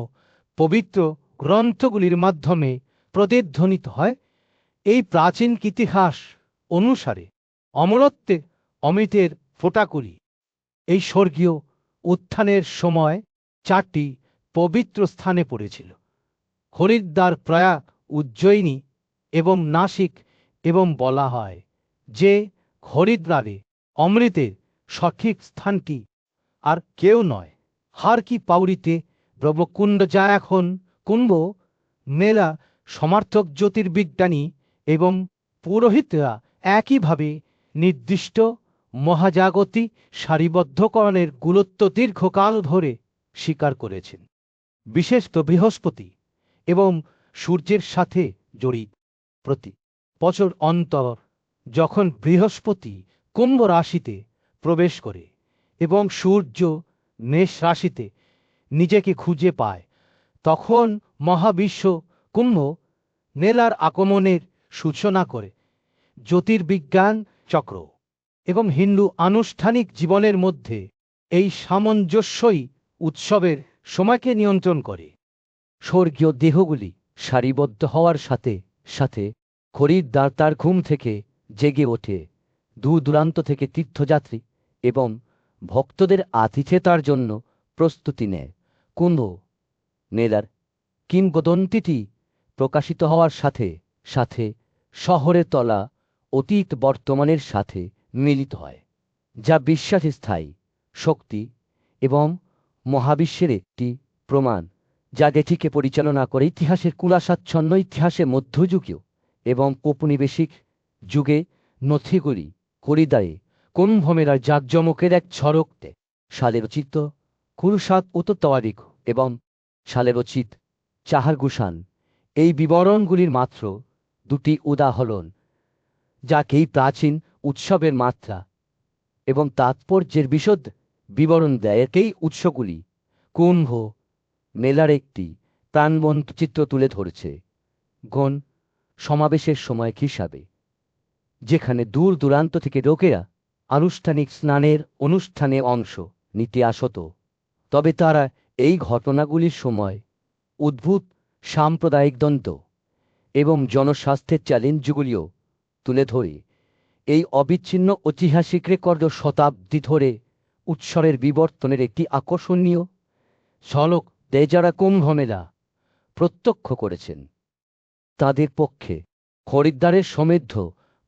পবিত্র গ্রন্থগুলির মাধ্যমে প্রতিধ্বনিত হয়। এই প্রাচীন ইতিহাস অনুসারে অমৃতের ফোঁটাগুলি এই স্বর্গীয় উত্থানের সময় 4টি পবিত্র স্থানে পড়েছিল: হরিদ্বার, প্রয়াগ, উজ্জয়িনী এবং নাসিক। এবং বলা হয় যে হরিদ্বারে অমৃতের সঠিক স্থানটি আর কেউ নয়, হার কি পাউরিতে ব্রহ্মকুণ্ড, যা এখন কুম্ভ মেলা সমার্থক জ্যোতির্বিজ্ঞানী এবং পুরোহিতরা একইভাবে নির্দিষ্ট মহাজাগতিক সারিবদ্ধকরণের গুরুত্ব দীর্ঘকাল ধরে স্বীকার করেছেন, বিশেষত বৃহস্পতি এবং সূর্যের সাথে জড়িত। প্রতি বছর অন্তর যখন বৃহস্পতি কুম্ভ রাশিতে প্রবেশ করে এবং সূর্য মেষ রাশিতে নিজেকে খুঁজে পায়, তখন মহাবিশ্ব কুম্ভ মেলার আগমনের সূচনা করে। জ্যোতির্বিজ্ঞান চক্র এবং হিন্দু আনুষ্ঠানিক জীবনের মধ্যে এই সামঞ্জস্যই উৎসবের সময়কে নিয়ন্ত্রণ করে। স্বর্গীয় দেহগুলি সারিবদ্ধ হওয়ার সাথে সাথে হরিদ্বার তার ঘুম থেকে জেগে ওঠে। দূর দূরান্ত থেকে তীর্থযাত্রী এবং ভক্তদের আতিথেয়তার জন্য প্রস্তুতি নেয়। কুম্ভ মেলার কিংবদন্তিটি প্রকাশিত হওয়ার সাথে সাথে শহরের তলা অতীত বর্তমানের সাথে মিলিত হয়, যা বিশ্বাসের স্থায়ী শক্তি এবং মহাবিশ্বের একটি প্রমাণ, যা এটিকে পরিচালনা করে। ইতিহাসের কুলাসাচ্ছন্ন ইতিহাসে মধ্যযুগীয় এবং ঔপনিবেশিক যুগে নথিগুলি হরিদ্বারে কুম্ভ মেলার জাঁকজমকের এক ঝলক দেয়। সালে রচিত কুলসাত উত্তরতারিখ এবং সালে রচিত চাহার-গুসান এই বিবরণগুলির মাত্র 2টি উদাহরণ, যাকে এই প্রাচীন উৎসবের মাত্রা এবং তাৎপর্যের বিশদ বিবরণ দেয়। এই উৎসগুলি কুম্ভ মেলার একটি প্রাণবন্ত চিত্র তুলে ধরেছে গণ সমাবেশের সময় হিসাবে, যেখানে দূর দূরান্ত থেকে লোকেরা আনুষ্ঠানিক স্নানের অনুষ্ঠানে অংশ নিতে আসত। তবে তারা এই ঘটনাগুলির সময় উদ্ভূত সাম্প্রদায়িক দ্বন্দ্ব এবং জনস্বাস্থ্যের চ্যালেঞ্জগুলিও তুলে ধরে। এই অবিচ্ছিন্ন ঐতিহাসিক রেকর্ড শতাব্দী ধরে উৎসবের বিবর্তনের একটি আকর্ষণীয় ঝলক দেয়। যারা কুম্ভ মেলা প্রত্যক্ষ করেছেন তাদের পক্ষে হরিদ্বারের সমৃদ্ধ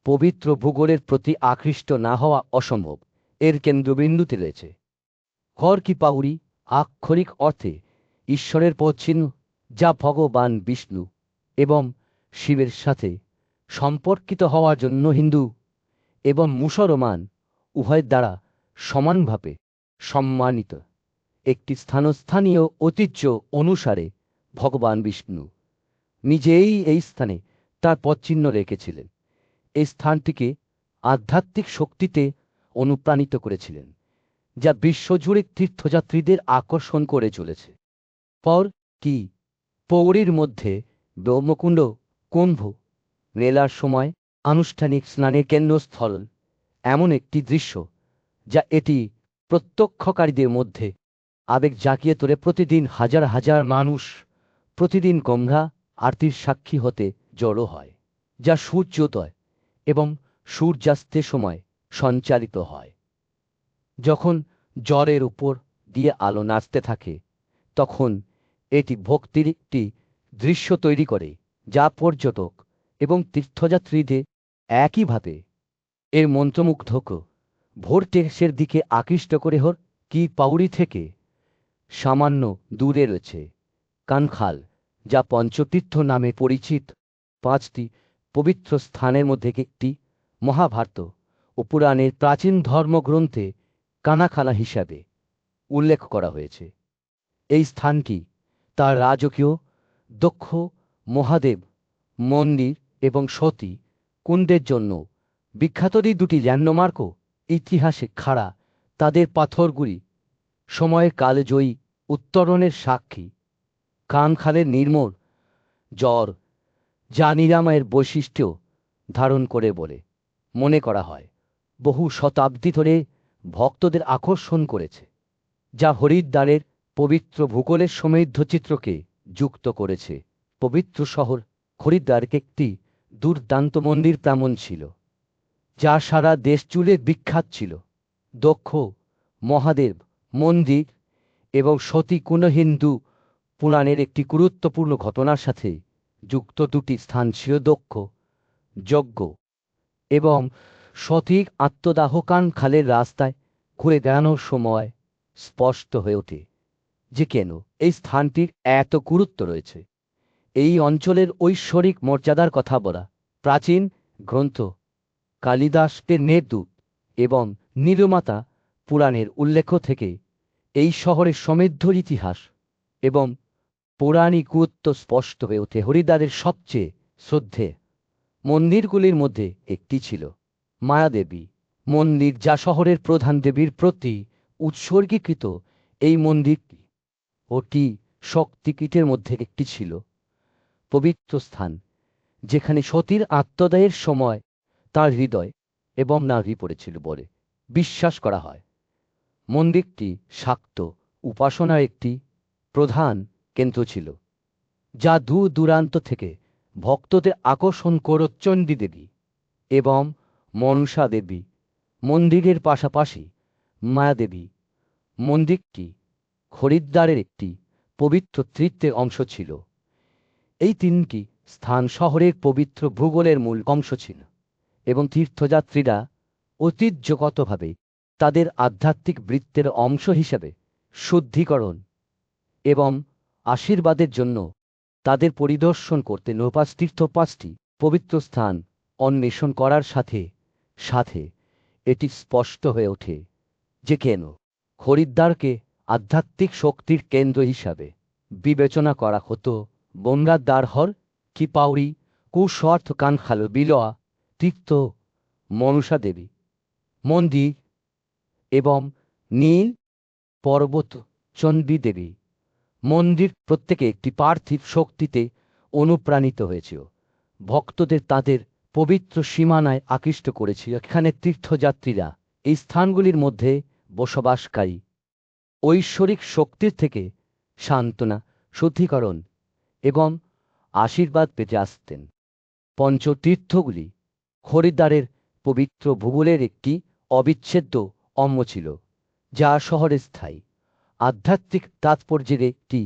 পবিত্র ভূগোলের প্রতি আকৃষ্ট না হওয়া অসম্ভব। এর কেন্দ্রবিন্দুতে রয়েছে হর কি পাউরি, আক্ষরিক অর্থে ঈশ্বরের পদচিহ্ন, যা ভগবান বিষ্ণু এবং শিবের সাথে সম্পর্কিত হওয়ার জন্য হিন্দু এবং মুসলমান উভয়ের দ্বারা সমানভাবে সম্মানিত। একটি স্থানীয় ঐতিহ্য অনুসারে ভগবান বিষ্ণু নিজেই এই স্থানে তার পদচিহ্ন রেখেছিলেন। এই স্থানটিকে আধ্যাত্মিক শক্তিতে অনুপ্রাণিত করেছিলেন, যা বিশ্বজুড়ে তীর্থযাত্রীদের আকর্ষণ করে চলেছে। পর কি পৌরীর মধ্যে ব্রহ্মকুণ্ড কুম্ভ মেলার সময় আনুষ্ঠানিক স্নানের কেন্দ্রস্থল এমন একটি দৃশ্য যা এটি প্রত্যক্ষকারীদের মধ্যে আবেগ জাগিয়ে তোলে। প্রতিদিন হাজার হাজার মানুষ প্রতিদিন গঙ্গা আরতির সাক্ষী হতে জড়ো হয়, যা সূর্যোদয় এবং সূর্যাস্তের সময় সঞ্চালিত হয়। যখন জলের উপর দিয়ে আলো নাচতে থাকে, তখন এটি ভক্তির একটি দৃশ্য তৈরি করে, যা পর্যটক এবং তীর্থযাত্রীদের একইভাবে এর মন্ত্রমুগ্ধক ভোরটেক্সের দিকে আকৃষ্ট করে কি পাউরি থেকে সামান্য দূরে রয়েছে কানখাল, যা পঞ্চতীর্থ নামে পরিচিত। 5টি পবিত্র স্থানের মধ্যে একটি। মহাভারত ও পুরাণের প্রাচীন ধর্মগ্রন্থে কানাখালা হিসাবে উল্লেখ করা হয়েছে। এই স্থানটি তার রাজকীয় দক্ষ মহাদেব মন্দির এবং সতী কুণ্ডের জন্য বিখ্যাত। এই দুটি ল্যান্ডমার্কও ইতিহাসে খাড়া। তাদের পাথরগুলি সময়ের কালজয়ী উত্তরণের সাক্ষী। কানখালের নির্মল জ্বর যা নিরাময়ের বৈশিষ্ট্য ধারণ করে বলে মনে করা হয়, বহু শতাব্দী ধরে ভক্তদের আকর্ষণ করেছে, যা হরিদ্বারের পবিত্র ভূগোলের সমৃদ্ধ চিত্রকে যুক্ত করেছে। পবিত্র শহর হরিদ্বারকে একটি দুর্দান্ত মন্দির প্রাঙ্গণ ছিল, যা সারা দেশ জুড়ে বিখ্যাত ছিল। দক্ষ মহাদেব মন্দির এবং সতী কুণ্ড হিন্দু পুরাণের একটি গুরুত্বপূর্ণ ঘটনার সাথে যুক্ত। দুটি স্থান ছিল দক্ষ যজ্ঞ এবং সতীর আত্মদাহ। কানখালের রাস্তায় ঘুরে দাঁড়ানোর সময় স্পষ্ট হয়ে ওঠে যে কেন এই স্থানটির এত গুরুত্ব রয়েছে। এই অঞ্চলের ঐশ্বরিক মর্যাদার কথা বলা প্রাচীন গ্রন্থ কালিদাসের মেঘদূত এবং নীলমাতা পুরাণের উল্লেখ থেকে এই শহরের সমৃদ্ধ ইতিহাস এবং পৌরাণিক গুরুত্ব স্পষ্ট হয়ে ওঠে। হরিদ্বারের সবচেয়ে শ্রদ্ধে মন্দিরগুলির মধ্যে একটি ছিল মায়াদেবী মন্দির, যা শহরের প্রধান দেবীর প্রতি উৎসর্গীকৃত। এই মন্দিরটি ওটি শক্তিপীঠের মধ্যে একটি ছিল, পবিত্র স্থান যেখানে সতীর আত্মদায়ের সময় তার হৃদয় এবং নাভি পড়েছিল বলে বিশ্বাস করা হয়। মন্দিরটি শাক্ত উপাসনার একটি প্রধান কেন্দ্র ছিল, যা দূর দূরান্ত থেকে ভক্তদের আকর্ষণ করে। চণ্ডী দেবী এবং মনসা দেবী মন্দিরের পাশাপাশি মায়াদেবী মন্দিরটি হরিদ্বারের একটি পবিত্র তীর্থের অংশ ছিল। এই তিনটি স্থান শহরের পবিত্র ভূগোলের মূল অংশ ছিল এবং তীর্থযাত্রীরা ঐতিহ্যগতভাবে তাদের আধ্যাত্মিক বৃত্তের অংশ হিসেবে শুদ্ধিকরণ এবং আশীর্বাদের জন্য তাদের পরিদর্শন করতে নোপাস তীর্থ 5টি পবিত্র স্থান অন্বেষণ করার সাথে সাথে এটি স্পষ্ট হয়ে ওঠে যে কেন হরিদ্বারকে আধ্যাত্মিক শক্তির কেন্দ্র হিসাবে বিবেচনা করা হতো। বনগাঁদ্বার কি পাউরি কুশর্থ কানখাল বিলোয়া তীর্থ মনসা দেবী মন্দির এবং নীল পর্বত চণ্ডী দেবী মন্দির প্রত্যেকে একটি পার্থিব শক্তিতে অনুপ্রাণিত হয়েছিল। ভক্তদের তাদের পবিত্র সীমানায় আকৃষ্ট করেছিল। এখানে তীর্থযাত্রীরা এই স্থানগুলির মধ্যে বসবাসকারী ঐশ্বরিক শক্তির থেকে সান্ত্বনা, শুদ্ধিকরণ এবং আশীর্বাদ পেতে আসতেন। পঞ্চতীর্থগুলি হরিদ্বারের পবিত্র ভূগোলের একটি অবিচ্ছেদ্য অঙ্গ ছিল, যা শহরে স্থায়ী আধ্যাত্মিক তাৎপর্যের একটি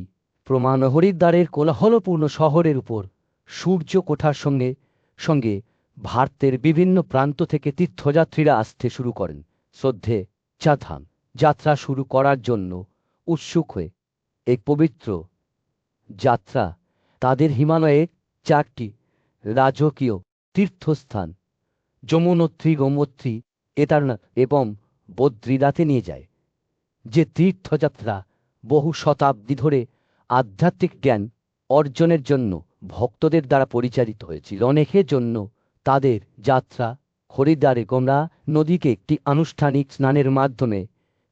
প্রমাণ। হরিদ্বারের কোলাহলপূর্ণ শহরের উপর সূর্য ওঠার সঙ্গে সঙ্গে ভারতের বিভিন্ন প্রান্ত থেকে তীর্থযাত্রীরা আসতে শুরু করেন শ্রদ্ধে চাধাম যাত্রা শুরু করার জন্য উৎসুক হয়ে। এই পবিত্র যাত্রা তাদের হিমালয়ের 4টি রাজকীয় তীর্থস্থান যমুনোত্রী, গঙ্গোত্রী, কেদারনাথ এবং বদ্রীনাথে নিয়ে যায়। যে তীর্থযাত্রা বহু শতাব্দী ধরে আধ্যাত্মিক জ্ঞান অর্জনের জন্য ভক্তদের দ্বারা পরিচালিত হয়েছিল। অনেকের জন্য তাদের যাত্রা হরিদ্বারে গঙ্গা নদীকে একটি আনুষ্ঠানিক স্নানের মাধ্যমে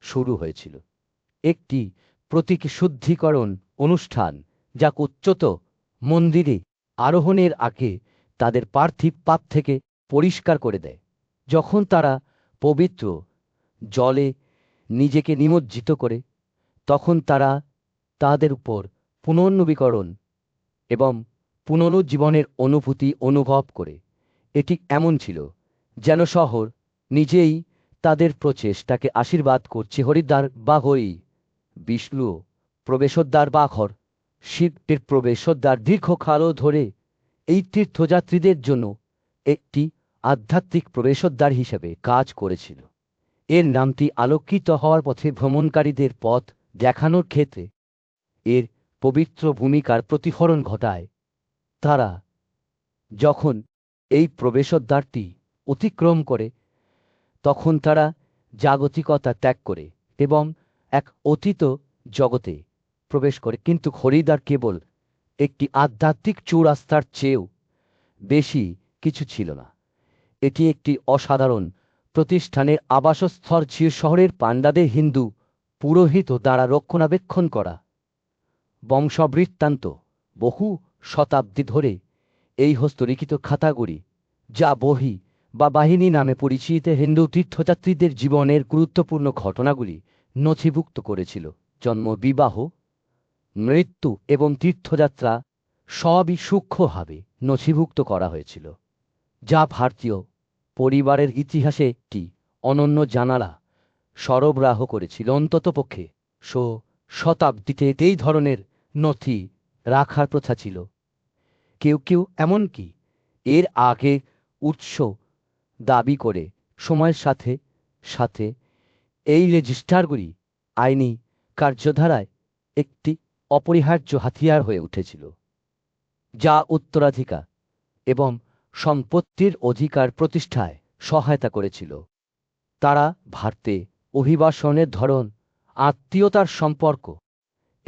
শুরু হয়েছিল, একটি প্রতীক শুদ্ধিকরণ অনুষ্ঠান যা উচ্চত মন্দিরে আরোহণের আগে তাদের পার্থিব পাপ থেকে পরিষ্কার করে দেয়। যখন তারা পবিত্র জলে নিজেকে নিমজ্জিত করে, তখন তারা তাদের উপর পুনর্নবীকরণ এবং পুনরুজ্জীবনের অনুভূতি অনুভব করে। এটি এমন ছিল যেন শহর নিজেই তাদের প্রচেষ্টাকে আশীর্বাদ করছে। হরিদ্বার বা হরি বিষ্ণু প্রবেশদ্বার বা ঘর শিবের প্রবেশদ্বার দীর্ঘকাল ধরে এই তীর্থযাত্রীদের জন্য একটি আধ্যাত্মিক প্রবেশদ্বার হিসেবে কাজ করেছিল। এর নামটি আলোকিত হওয়ার পথে ভ্রমণকারীদের পথ দেখানোর ক্ষেত্রে এর পবিত্র ভূমিকার প্রতিফলন ঘটায়। তারা যখন এই প্রবেশদ্বারটি অতিক্রম করে তখন তারা জাগতিকতা ত্যাগ করে এবং এক অতীত জগতে প্রবেশ করে, কিন্তু হরিদ্বার কেবল একটি আধ্যাত্মিক চৌরাস্তার চেয়েও বেশি কিছু ছিল না। এটি একটি অসাধারণ প্রতিষ্ঠানের আবাসস্থল ছিল, শহরের পাণ্ডাদের হিন্দু পুরোহিত দ্বারা রক্ষণাবেক্ষণ করা বংশবৃত্তান্ত বহু শতাব্দী ধরে এই হস্তলিখিত খাতাগুলি, যা বহি বা বাহিনী নামে পরিচিত, হিন্দু তীর্থযাত্রীদের জীবনের গুরুত্বপূর্ণ ঘটনাগুলি নথিভুক্ত করেছিল। জন্ম, বিবাহ, মৃত্যু এবং তীর্থযাত্রা সবই সূক্ষ্মভাবে নথিভুক্ত করা হয়েছিল, যা ভারতীয় পরিবারের ইতিহাসে একটি অনন্য জানালা সরবরাহ করেছিল। অন্ততপক্ষে শতাব্দীতে এই ধরনের নথি রাখার প্রথা ছিল। কেউ কেউ এমনকি এর আগে উৎস দাবি করে সময়ের সাথে সাথে এই রেজিস্টারগুলি আইনি কার্যধারায় একটি অপরিহার্য হাতিয়ার হয়ে উঠেছিল, যা উত্তরাধিকার এবং সম্পত্তির অধিকার প্রতিষ্ঠায় সহায়তা করেছিল। তারা ভারতে অভিবাসনের ধরন, আত্মীয়তার সম্পর্ক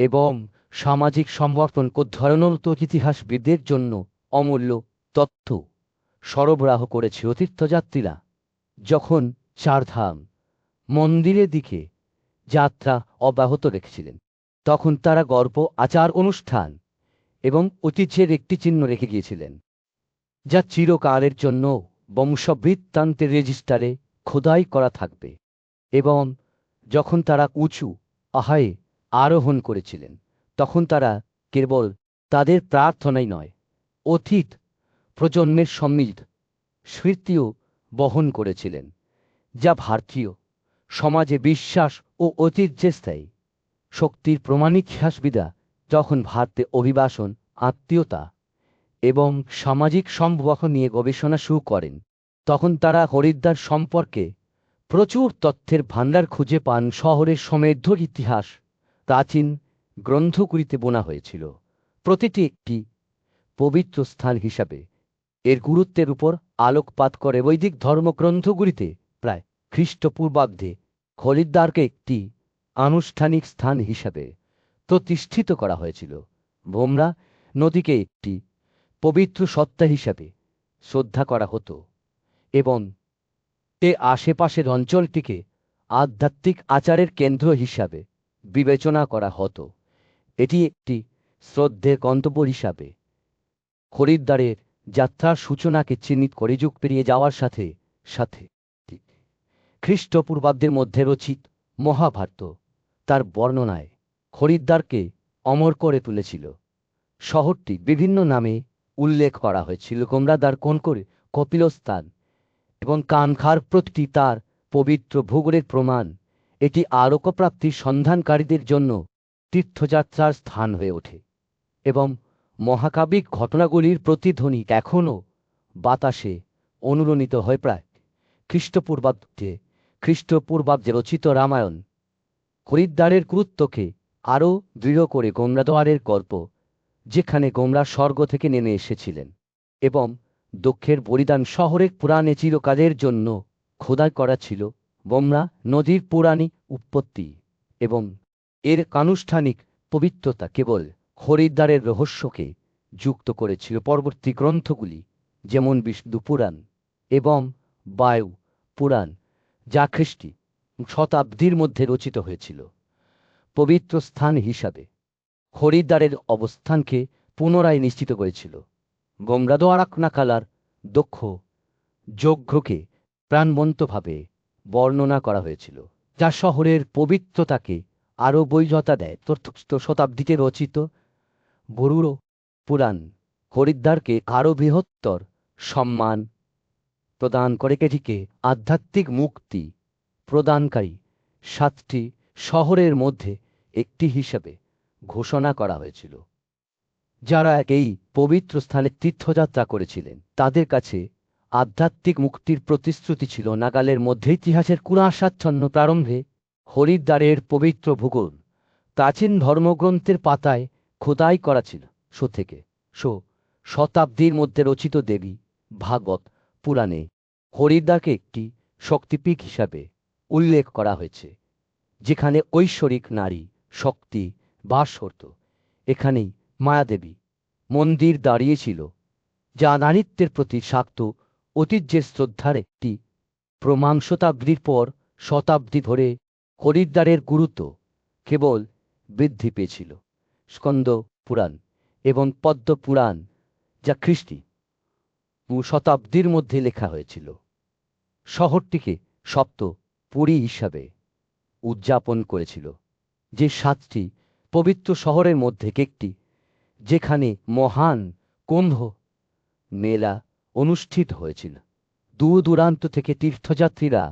এবং সামাজিক সমর্থন ধরনের ইতিহাসবিদদের জন্য অমূল্য তথ্য সরবরাহ করেছিল। তীর্থযাত্রীরা যখন চারধাম মন্দিরের দিকে যাত্রা অব্যাহত রেখেছিলেন তখন তারা গর্ব, আচার অনুষ্ঠান এবং ঐতিহ্যের একটি চিহ্ন রেখে গিয়েছিলেন, যা চিরকালের জন্য বংশবৃত্তান্তের রেজিস্টারে খোদাই করা থাকবে। এবং যখন তারা উঁচু পাহাড়ে আরোহণ করেছিলেন তখন তারা কেবল তাদের প্রার্থনাই নয়, অতীত প্রজন্মের সমৃদ্ধ স্মৃতিও বহন করেছিলেন, যা ভারতীয় সমাজে বিশ্বাস ও ঐতিহ্যের স্থায়ী শক্তির প্রমাণিক। ইতিহাসবিদরা যখন ভারতে অভিবাসন, আত্মীয়তা এবং সামাজিক সম্পর্ক নিয়ে গবেষণা শুরু করেন তখন তারা হরিদ্বার সম্পর্কে প্রচুর তথ্যের ভাণ্ডার খুঁজে পান। শহরের সমৃদ্ধ ইতিহাস প্রাচীন গ্রন্থগুলিতে বোনা হয়েছিল, প্রতিটি একটি পবিত্র স্থান হিসাবে এর গুরুত্বের উপর আলোকপাত করে। বৈদিক ধর্মগ্রন্থগুলিতে প্রায় খ্রিস্টপূর্বাব্দে হরিদ্বারকে একটি আনুষ্ঠানিক স্থান হিসাবে প্রতিষ্ঠিত করা হয়েছিল। ভোমরা নদীকে একটি পবিত্র সত্তা হিসাবে শ্রদ্ধা করা হতো এবং এ আশেপাশের অঞ্চলটিকে আধ্যাত্মিক আচারের কেন্দ্র হিসাবে বিবেচনা করা হতো। এটি একটি শ্রদ্ধেয় গন্তব্য হিসাবে হরিদ্বারের যাত্রার সূচনাকে চিহ্নিত করে। যুগ পেরিয়ে যাওয়ার সাথে সাথে খ্রিস্টপূর্বাব্দের মধ্যে রচিত মহাভারত তার বর্ণনায় হরিদ্বারকে অমর করে তুলেছিল। শহরটি বিভিন্ন নামে উল্লেখ করা হয়েছিল, গোমরাদ্বার, কোনকর, কপিলস্থান এবং কানখার, প্রতিটি তার পবিত্র ভূগোলের প্রমাণ। এটি আলোকপ্রাপ্তির সন্ধানকারীদের জন্য তীর্থযাত্রার স্থান হয়ে ওঠে এবং মহাকাব্যিক ঘটনাগুলির প্রতিধ্বনি এখনও বাতাসে অনুরণিত হয়। প্রায় খ্রিস্টপূর্বাব্দে রচিত রামায়ণ হরিদ্বারের গুরুত্বকে আরও দৃঢ় করে। গোমরাদ্বারের গল্প, যেখানে গোমরা স্বর্গ থেকে নেমে এসেছিলেন এবং দক্ষের বলিদান শহরের পুরাণে চিরকালের জন্য খোদাই করা ছিল। গোমরা নদীর পৌরাণিক উৎপত্তি এবং এর আনুষ্ঠানিক পবিত্রতা কেবল হরিদ্বারের রহস্যকে যুক্ত করেছিল। পরবর্তী গ্রন্থগুলি যেমন বিষ্ণু পুরাণ এবং বায়ু পুরাণ, যা খ্রিস্টি শতাব্দীর মধ্যে রচিত হয়েছিল, পবিত্র স্থান হিসাবে হরিদ্বারের অবস্থানকে পুনরায় নিশ্চিত করেছিল। গোমরাদ্বারাকনাকালার দক্ষ যজ্ঞকে প্রাণবন্তভাবে বর্ণনা করা হয়েছিল, যা শহরের পবিত্রতাকে আরও বৈধতা দেয়। চতুর্থ শতাব্দীতে রচিত বরুড় পুরাণ হরিদ্বারকে আরও বৃহত্তর সম্মান প্রদান করে। এটিকে আধ্যাত্মিক মুক্তি প্রদানকারী 7টি শহরের মধ্যে একটি হিসাবে ঘোষণা করা হয়েছিল। যারা এই পবিত্র স্থানে তীর্থযাত্রা করেছিলেন তাদের কাছে আধ্যাত্মিক মুক্তির প্রতিশ্রুতি ছিল নাগালের মধ্যে ইতিহাসের কুনাশাচ্ছন্ন প্রারম্ভে হরিদ্বারের পবিত্র ভূগোল প্রাচীন ধর্মগ্রন্থের পাতায় খোদাই করা ছিল থেকে শতাব্দীর মধ্যে রচিত দেবী ভাগবত পুরাণে হরিদ্বারকে একটি শক্তিপীঠ হিসাবে উল্লেখ করা হয়েছে, যেখানে ঐশ্বরিক নারী শক্তি বাস করত। এখানেই মায়াদেবী মন্দির দাঁড়িয়েছিল, যা নারীত্বের প্রতি শাক্ত ঐতিহ্যের শ্রদ্ধার একটি প্রমাণ। শতাব্দীর পর শতাব্দী ধরে হরিদ্বারের গুরুত্ব কেবল বৃদ্ধি পেয়েছিল। স্কন্দ পুরাণ এবং পদ্ম পুরাণ, যা খ্রিস্টীয় শতাব্দীর মধ্যে লেখা হয়েছিল, শহরটিকে সপ্ত পুরী হিসাবে উদযাপন করেছিল, যে 7টি পবিত্র শহরের মধ্যে একটি, যেখানে মহান কুম্ভ মেলা অনুষ্ঠিত হয়েছিল। দূর দূরান্ত থেকে তীর্থযাত্রীরা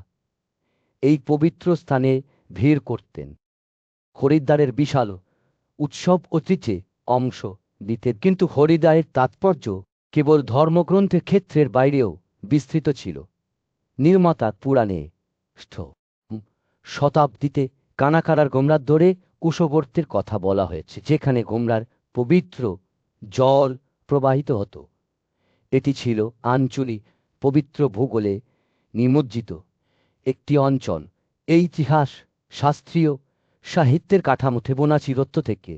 এই পবিত্র স্থানে ভিড় করতেন, হরিদ্বারের বিশাল উৎসব ঐতিহ্যে অংশ নিতেন। কিন্তু হরিদ্বারের তাৎপর্য কেবল ধর্মগ্রন্থের ক্ষেত্রের বাইরেও বিস্তৃত ছিল। নির্মাতা পুরাণে শতাব্দীতে কানাকারার গোমরার দরে কুশবর্তের কথা বলা হয়েছে, যেখানে গোমরার পবিত্র জল প্রবাহিত হতো। এটি ছিল আঞ্চলিক পবিত্র ভূগোলে নিমজ্জিত একটি অঞ্চল। এই ইতিহাস শাস্ত্রীয় সাহিত্যের কাঠামো থেবোনা চিরত্ব থেকে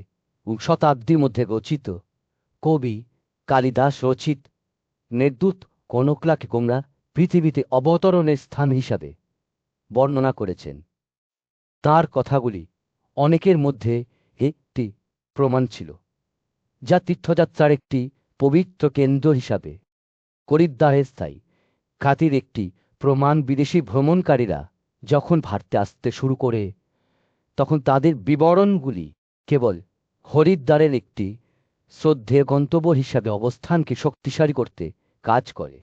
শতাব্দীর মধ্যে রচিত কবি কালিদাস রচিত মেঘদূত কনকলাকে গোমরা পৃথিবীতে অবতরণের স্থান হিসাবে বর্ণনা করেছেন। তার কথাগুলি অনেকের মধ্যে একটি প্রমাণ ছিল, যা তীর্থযাত্রার একটি পবিত্র কেন্দ্র হিসাবে হরিদ্বারে স্থায়ী খ্যাতির একটি প্রমাণ। বিদেশি ভ্রমণকারীরা যখন ভারতে আসতে শুরু করে, তখন তাদের বিবরণগুলি কেবল হরিদ্বারের একটি শ্রদ্ধেয় গন্তব্য হিসাবে অবস্থানকে শক্তিশালী করতে কাজ করে।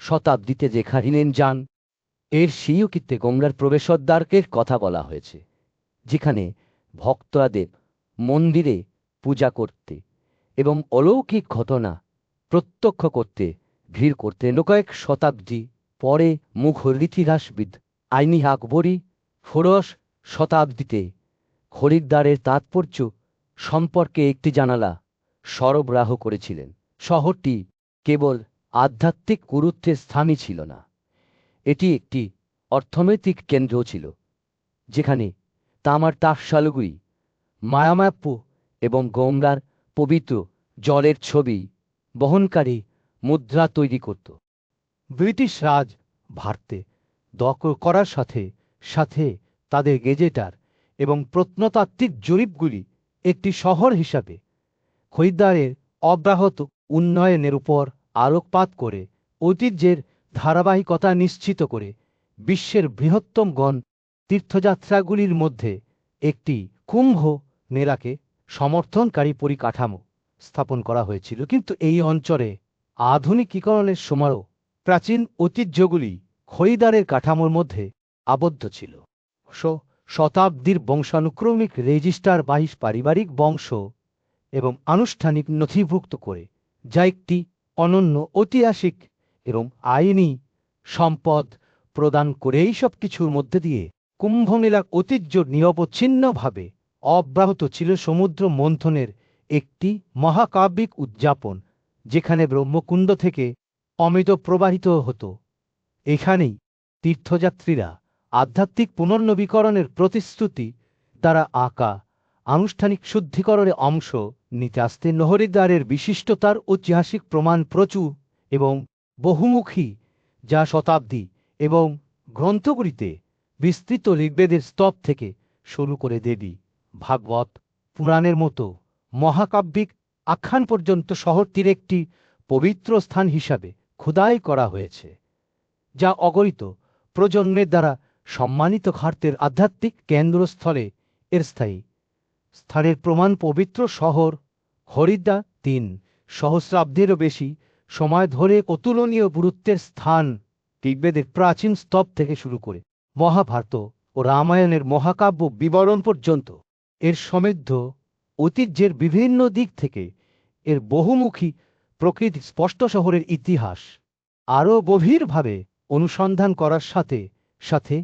শতাব্দীতে যেখানে যান এর সিইউকিতে গোমরার প্রবেশদ্বারের কথা বলা হয়েছে, যেখানে ভক্তদের মন্দিরে পূজা করতে এবং অলৌকিক ঘটনা প্রত্যক্ষ করতে ভিড় করতে। কয়েক শতাব্দী পরে মুঘল ইতিহাসবিদ আইনি আকবরী ষোড়শ শতাব্দীতে হরিদ্বারের তাৎপর্য সম্পর্কে একটি জানালা সরবরাহ করেছিলেন। শহরটি কেবল আধ্যাত্মিক গুরুত্বের স্থানই ছিল না, এটি একটি অর্থনৈতিক কেন্দ্র ছিল, যেখানে তামার টাকশালগুলি মায়ামাপ্পু এবং গোমরার পবিত্র জলের ছবি বহনকারী মুদ্রা তৈরি করত। ব্রিটিশ রাজ ভারতে দখল করার সাথে সাথে তাদের গেজেটার এবং প্রত্নতাত্ত্বিক জরিপগুলি একটি শহর হিসাবে হরিদ্বারের অব্যাহত উন্নয়নের উপর আলোকপাত করে ঐতিহ্যের ধারাবাহিকতা নিশ্চিত করে বিশ্বের বৃহত্তম তীর্থযাত্রাগুলির মধ্যে একটি কুম্ভ মেলাকে সমর্থনকারী পরিকাঠামো স্থাপন করা হয়েছিল। কিন্তু এই অঞ্চলে আধুনিকীকরণের সময়ও প্রাচীন ঐতিহ্যগুলি হরিদ্বারের কাঠামোর মধ্যে আবদ্ধ ছিল। শতাব্দীর বংশানুক্রমিক রেজিস্টার বাহিস পারিবারিক বংশ এবং আনুষ্ঠানিক নথিভুক্ত করে, যা একটি অনন্য ঐতিহাসিক এবং আইনি সম্পদ প্রদান করে। এই সব কিছুর মধ্যে দিয়ে কুম্ভমেলার ঐতিহ্য নিরবচ্ছিন্নভাবে অব্যাহত ছিল। সমুদ্র মন্থনের একটি মহাকাব্যিক উদযাপন, যেখানে ব্রহ্মকুণ্ড থেকে অমৃত প্রবাহিত হতো। এখানেই তীর্থযাত্রীরা আধ্যাত্মিক পুনর্নবীকরণের প্রতিশ্রুতি দ্বারা আঁকা আনুষ্ঠানিক শুদ্ধিকরণের অংশ নিতে আসতেন। হরিদ্বারের বিশিষ্টতার ঐতিহাসিক প্রমাণ প্রচুর এবং বহুমুখী, যা শতাব্দী এবং গ্রন্থগুলিতে বিস্তৃত ঋগ্বেদের স্তব থেকে শুরু করে দেবী ভাগবত পুরাণের মতো মহাকাব্যিক আখ্যান পর্যন্ত শহরটির একটি পবিত্র স্থান হিসাবে খোদাই করা হয়েছে, যা অগণিত প্রজন্মের দ্বারা সম্মানিত। ভারতের আধ্যাত্মিক কেন্দ্রস্থলে এর স্থানের প্রমাণ। পবিত্র শহর হরিদ্বার 3 সহস্রাব্দেরও বেশি সময় ধরে অতুলনীয় গুরুত্বের স্থান। ঋগ্বেদের প্রাচীন স্তব থেকে শুরু করে মহাভারত ও রামায়ণের মহাকাব্য বিবরণ পর্যন্ত এর সমৃদ্ধ ঐতিহ্যের বিভিন্ন দিক থেকে এর বহুমুখী প্রকৃতি স্পষ্ট। শহরের ইতিহাস আরও গভীরভাবে অনুসন্ধান করার সাথে সাথে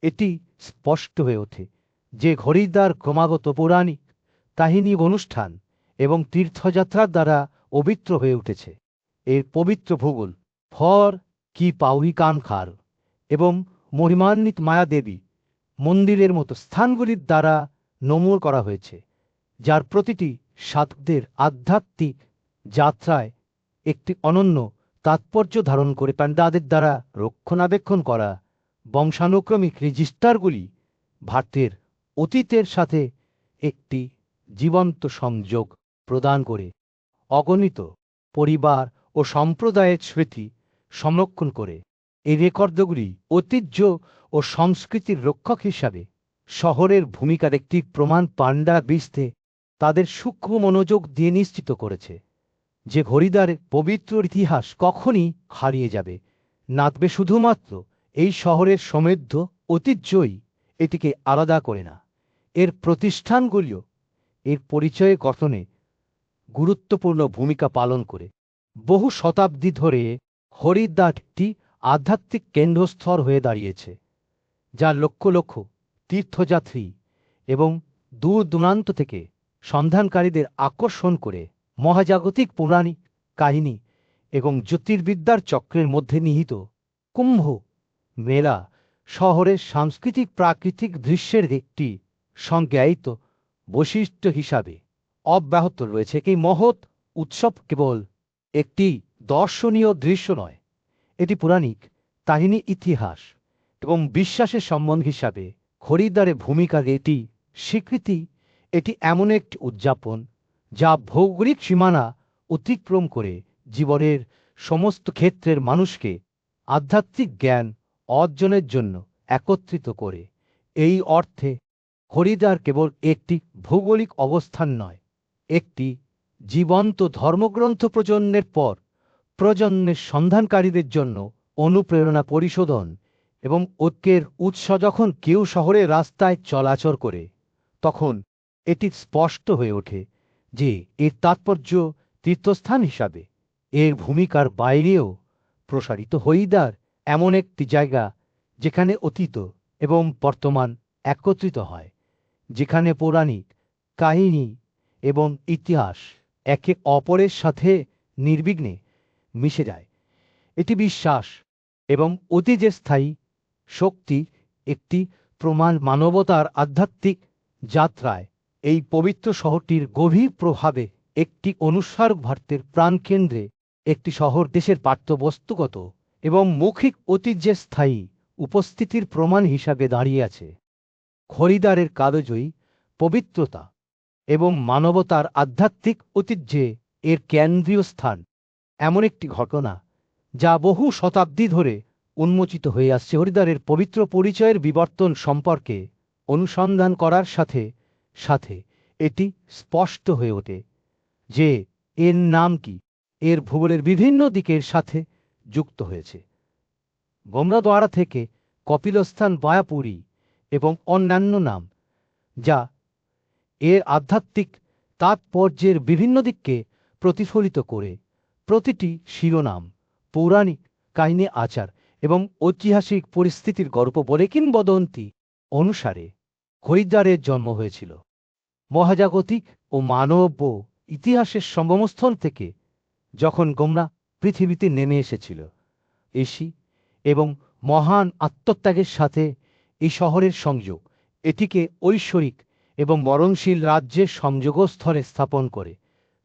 এটি স্পষ্ট হয়ে ওঠে যে হরিদ্বার ক্রমাগত পৌরাণিক কাহিনী অনুষ্ঠান এবং তীর্থযাত্রার দ্বারা পবিত্র হয়ে উঠেছে। এর পবিত্র ভূগোল ফর কি পাউরি কানখার এবং মহিমান্বিত মায়াদেবী মন্দিরের মতো স্থানগুলির দ্বারা নমূর করা হয়েছে, যার প্রতিটি সাধকদের আধ্যাত্মিক যাত্রায় একটি অনন্য তাৎপর্য ধারণ করে। পাণ্ডাদের দ্বারা রক্ষণাবেক্ষণ করা বংশানুক্রমিক রেজিস্টারগুলি ভারতের অতীতের সাথে একটি জীবন্ত সংযোগ প্রদান করে অগণিত পরিবার ও সম্প্রদায়ের স্মৃতি সংরক্ষণ করে। এই রেকর্ডগুলি ঐতিহ্য ও সংস্কৃতির রক্ষক হিসাবে শহরের ভূমিকার একটি প্রমাণ পাণ্ডা বিস্তে তাদের সূক্ষ্ম মনোযোগ দিয়ে নিশ্চিত করেছে যে হরিদ্বারের পবিত্র ইতিহাস কখনই হারিয়ে যাবে নাতবে। শুধুমাত্র এই শহরের সমৃদ্ধ ঐতিহ্যই এটিকে আলাদা করে না, এর প্রতিষ্ঠানগুলিও এর পরিচয় গঠনে গুরুত্বপূর্ণ ভূমিকা পালন করে। বহু শতাব্দী ধরে হরিদ্বার একটি আধ্যাত্মিক কেন্দ্রস্থল হয়ে দাঁড়িয়েছে, যা লক্ষ লক্ষ তীর্থযাত্রী এবং দূর দূরান্ত থেকে সন্ধানকারীদের আকর্ষণ করে। মহাজাগতিক পৌরাণিক কাহিনী এবং জ্যোতির্বিদ্যার চক্রের মধ্যে নিহিত কুম্ভ মেলা শহরের সাংস্কৃতিক প্রাকৃতিক দৃশ্যের একটি সংজ্ঞায়িত বৈশিষ্ট্য হিসাবে অব্যাহত রয়েছে। এই মহৎ উৎসব কেবল একটি দর্শনীয় দৃশ্য নয়, এটি পৌরাণিক কাহিনী, ইতিহাস এবং বিশ্বাসের সম্বন্ধ হিসাবে হরিদ্বারের ভূমিকার এটি স্বীকৃতি। এটি এমন একটি উদযাপন যা ভৌগোলিক সীমানা অতিক্রম করে জীবনের সমস্ত ক্ষেত্রের মানুষকে আধ্যাত্মিক জ্ঞান অর্জনের জন্য একত্রিত করে। এই অর্থে হরিদ্বার কেবল একটি ভৌগোলিক অবস্থান নয়, একটি জীবন্ত ধর্মগ্রন্থ প্রজন্মের পর প্রজন্মের সন্ধানকারীদের জন্য অনুপ্রেরণা, পরিশোধন এবং ঐক্যের উৎস। যখন কেউ শহরের রাস্তায় চলাচল করে তখন এটি স্পষ্ট হয়ে ওঠে যে এর তাৎপর্য তীর্থস্থান হিসাবে এর ভূমিকার বাইরেও প্রসারিত। হরিদ্বার এমন একটি জায়গা যেখানে অতীত এবং বর্তমান একত্রিত হয়, যেখানে পৌরাণিক কাহিনী এবং ইতিহাস একে অপরের সাথে নির্বিঘ্নে মিশে যায়। এটি বিশ্বাস এবং ঐতিহ্যের স্থায়ী শক্তির একটি প্রমাণ। মানবতার আধ্যাত্মিক যাত্রায় এই পবিত্র শহরটির গভীর প্রভাবে একটি অনুস্মারক ভারতের প্রাণকেন্দ্রে একটি শহর দেশের পাঠ্যবস্তুগত এবং মৌখিক ঐতিহ্যের স্থায়ী উপস্থিতির প্রমাণ হিসাবে দাঁড়িয়ে আছে। হরিদ্বারের কালজয়ী পবিত্রতা এবং মানবতার আধ্যাত্মিক ঐতিহ্যে এর কেন্দ্রীয় স্থান এমন একটি ঘটনা যা বহু শতাব্দী ধরে উন্মোচিত হয়ে আসছে। হরিদ্বারের পবিত্র পরিচয়ের বিবর্তন সম্পর্কে অনুসন্ধান করার সাথে সাথে এটি স্পষ্ট হয়ে ওঠে যে এর নাম কি এর ভূগোলের বিভিন্ন দিকের সাথে যুক্ত হয়েছে। গোমরাদোয়ারা থেকে কপিলস্থান, মায়াপুরী এবং অন্যান্য নাম, যা এর আধ্যাত্মিক তাৎপর্যের বিভিন্ন দিককে প্রতিফলিত করে। প্রতিটি শিরোনাম পৌরাণিক কাহিনী, আচার এবং ঐতিহাসিক পরিস্থিতির গল্প বলে। কিংবদন্তি অনুসারে হরিদ্বারের জন্ম হয়েছিল মহাজাগতিক ও মানব ইতিহাসের সঙ্গমস্থল থেকে, যখন গোমরা পৃথিবীতে নেমে এসেছিল। এসি এবং মহান আত্মত্যাগের সাথে এই শহরের সংযোগ এটিকে ঐশ্বরিক এবং মরণশীল রাজ্যের সংযোগস্থলে স্থাপন করে।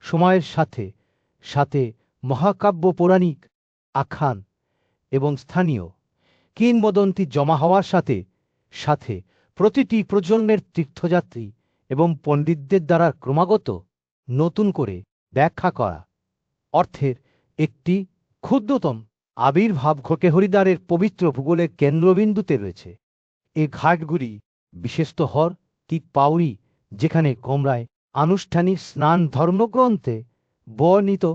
সময়ের সাথে সাথে মহাকাব্য, পৌরাণিক আখ্যান এবং স্থানীয় কিংবদন্তি জমা হওয়ার সাথে সাথে প্রতিটি প্রজন্মের তীর্থযাত্রী এবং পণ্ডিতদের দ্বারা ক্রমাগত নতুন করে ব্যাখ্যা করা অর্থের একটি ক্ষুদ্রতম আবির্ভাব ঘটে। হরিদ্বারের পবিত্র ভূগোলের কেন্দ্রবিন্দুতে রয়েছে এই ঘাটগুলি, বিশেষত হর কি পাউরি, যেখানে গোমরায় আনুষ্ঠানিক স্নান ধর্মগ্রন্থে বর্ণিত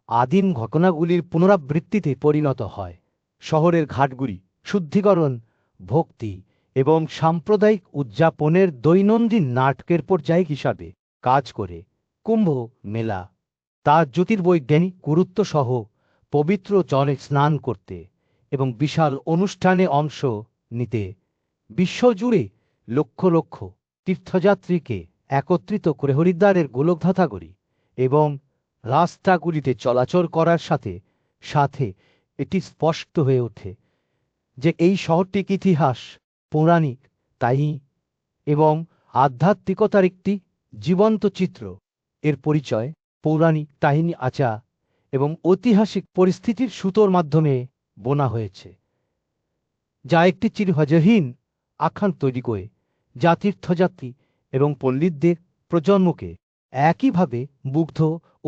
আদিম ঘটনাগুলির পুনরাবৃত্তিতে পরিণত হয়। শহরের ঘাটগুলি শুদ্ধিকরণ, ভক্তি এবং সাম্প্রদায়িক উদযাপনের দৈনন্দিন নাটকের পর্যায় হিসাবে কাজ করে। কুম্ভ মেলা তার জ্যোতির্বৈজ্ঞানিক গুরুত্ব সহ পবিত্র জলে স্নান করতে এবং বিশাল অনুষ্ঠানে অংশ নিতে বিশ্বজুড়ে লক্ষ লক্ষ তীর্থযাত্রীকে একত্রিত করে হরিদ্বারের গোলকধাতাগুলি এবং রাস্তাগুলিতে চলাচল করার সাথে সাথে এটি স্পষ্ট হয়ে ওঠে যে এই শহরটির ইতিহাস পৌরাণিক তাই এবং আধ্যাত্মিকতার একটি জীবন্ত চিত্র। এর পরিচয় পৌরাণিক কাহিনী আচা এবং ঐতিহাসিক পরিস্থিতির সুতোর মাধ্যমে বোনা হয়েছে, যা একটি চিরহীন আখ্যান তৈরি করে যা তীর্থযাত্রী এবং পণ্ডিতদের প্রজন্মকে একইভাবে মুগ্ধ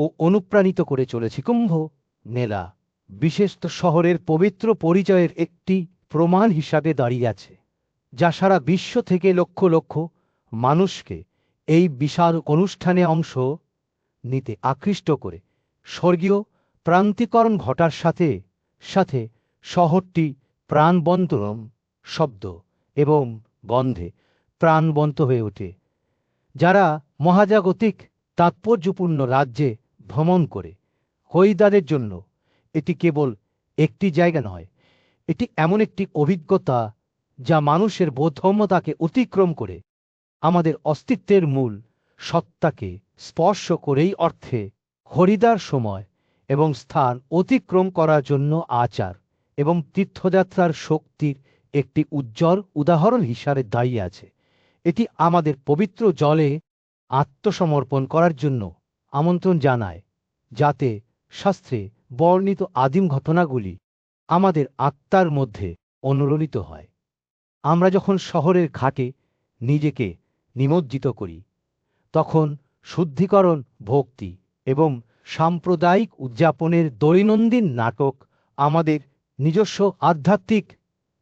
ও অনুপ্রাণিত করে চলেছে। কুম্ভ মেলা বিশেষত শহরের পবিত্র পরিচয়ের একটি প্রমাণ হিসাবে দাঁড়িয়ে আছে, যা সারা বিশ্ব থেকে লক্ষ লক্ষ মানুষকে এই বিশাল অনুষ্ঠানে অংশ নিতে আকৃষ্ট করে স্বর্গীয় প্রান্তিকরণ ঘটার সাথে সাথে শহরটি প্রাণবন্তরম শব্দ এবং গন্ধে প্রাণবন্ত হয়ে ওঠে। যারা মহাজাগতিক তাৎপর্যপূর্ণ রাজ্যে ভ্রমণ করে, হরিদ্বারের জন্য এটি কেবল একটি জায়গা নয়, এটি এমন একটি অভিজ্ঞতা যা মানুষের বোধগম্যতাকে অতিক্রম করে আমাদের অস্তিত্বের মূল সত্তাকে স্পর্শ করেই অর্থে হরিদ্বার সময় এবং স্থান অতিক্রম করার জন্য আচার এবং তীর্থযাত্রার শক্তির একটি উজ্জ্বল উদাহরণ হিসাবে দাঁড়িয়ে আছে। এটি আমাদের পবিত্র জলে আত্মসমর্পণ করার জন্য আমন্ত্রণ জানায়, যাতে শাস্ত্রে বর্ণিত আদিম ঘটনাগুলি আমাদের আত্মার মধ্যে অনুরণিত হয়। আমরা যখন শহরের ঘাটে নিজেকে নিমজ্জিত করি, তখন শুদ্ধিকরণ, ভক্তি এবং সাম্প্রদায়িক উদযাপনের দৈনন্দিন নাটক আমাদের নিজস্ব আধ্যাত্মিক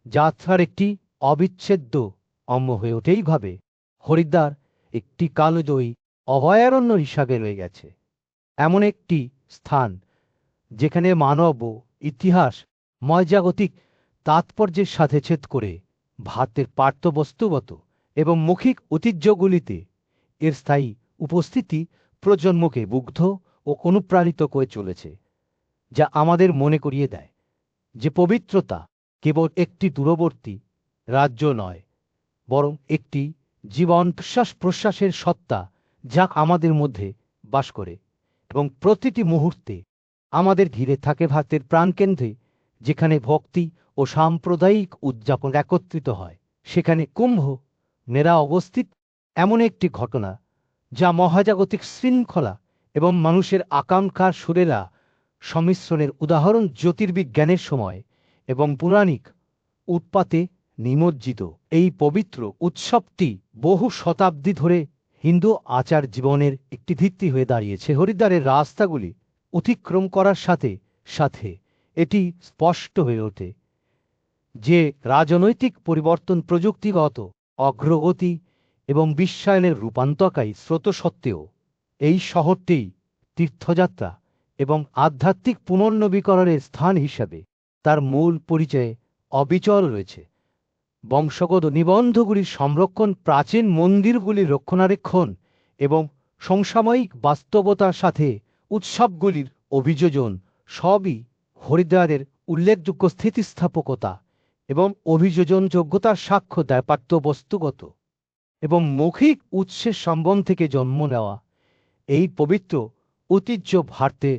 যাত্রার একটি অবিচ্ছেদ্য অঙ্গ হয়ে ওঠে। এইভাবে হরিদ্বার একটি কালজয়ী অভয়ারণ্য হিসাবে রয়ে গেছে, এমন একটি স্থান যেখানে মানব ও ইতিহাস মহাজাগতিক তাৎপর্যের সাথে ছেদ করে ভারতের পার্থবস্তুগত এবং মৌখিক ঐতিহ্যগুলিতে এর স্থায়ী উপস্থিতি প্রজন্মকে মুগ্ধ ও অনুপ্রাণিত করে চলেছে, যা আমাদের মনে করিয়ে দেয় যে পবিত্রতা কেবল একটি দূরবর্তী রাজ্য নয়, বরং একটি জীবন শ্বাস প্রশ্বাসের সত্তা যা আমাদের মধ্যে বাস করে এবং প্রতিটি মুহূর্তে আমাদের ঘিরে থাকে। ভারতের প্রাণকেন্দ্রে যেখানে ভক্তি ও সাম্প্রদায়িক উদযাপন একত্রিত হয়, সেখানে কুম্ভ মেলা অবস্থিত এমন একটি ঘটনা যা মহাজাগতিক শৃঙ্খলা এবং মানুষের আকাঙ্ক্ষার সুরেলা সংমিশ্রণের উদাহরণ। জ্যোতির্বিজ্ঞানের সময় এবং পৌরাণিক উৎপাতে নিমজ্জিত এই পবিত্র উৎসবটি বহু শতাব্দী ধরে হিন্দু আচার জীবনের একটি ভিত্তি হয়ে দাঁড়িয়েছে। হরিদ্বারের রাস্তাগুলি অতিক্রম করার সাথে সাথে এটি স্পষ্ট হয়ে ওঠে যে রাজনৈতিক পরিবর্তন, প্রযুক্তিগত অগ্রগতি এবং বিশ্বায়নের রূপান্তরকারী স্রোত সত্ত্বেও এই শহরটি তীর্থযাত্রা এবং আধ্যাত্মিক পুনর্নবীকরণের স্থান হিসাবে তার মূল পরিচয়ে অবিচল রয়েছে। বংশগত নিবন্ধগুলির সংরক্ষণ, প্রাচীন মন্দিরগুলির রক্ষণাবেক্ষণ এবং সমসাময়িক বাস্তবতার সাথে উৎসবগুলির অভিযোজন সবই হরিদ্বারের উল্লেখযোগ্য স্থিতিস্থাপকতা এবং অভিযোজন যোগ্যতার সাক্ষ্য দেয়। পাঠ্যবস্তুগত এবং মৌখিক উৎসের সম্বন্ধ থেকে জন্ম নেওয়া এই পবিত্র ঐতিহ্য ভারতে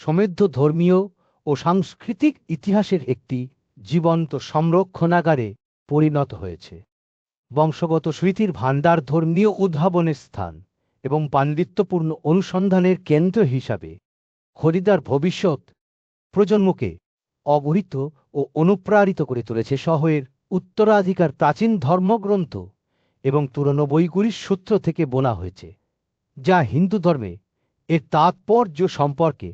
সমৃদ্ধ ধর্মীয় ও সাংস্কৃতিক ইতিহাসের একটি জীবন্ত সংরক্ষণাগারে পরিণত হয়েছে। বংশগত স্মৃতির ভাণ্ডার, ধর্মীয় উদ্ভাবনের স্থান এবং পাণ্ডিত্যপূর্ণ অনুসন্ধানের কেন্দ্র হিসাবে হরিদ্বার ভবিষ্যৎ প্রজন্মকে অবহিত ও অনুপ্রাণিত করে তুলেছে। শহরের উত্তরাধিকার প্রাচীন ধর্মগ্রন্থ এবং পুরনো বইগুলির সূত্র থেকে বোনা হয়েছে, যা হিন্দু ধর্মে এর তাৎপর্য সম্পর্কে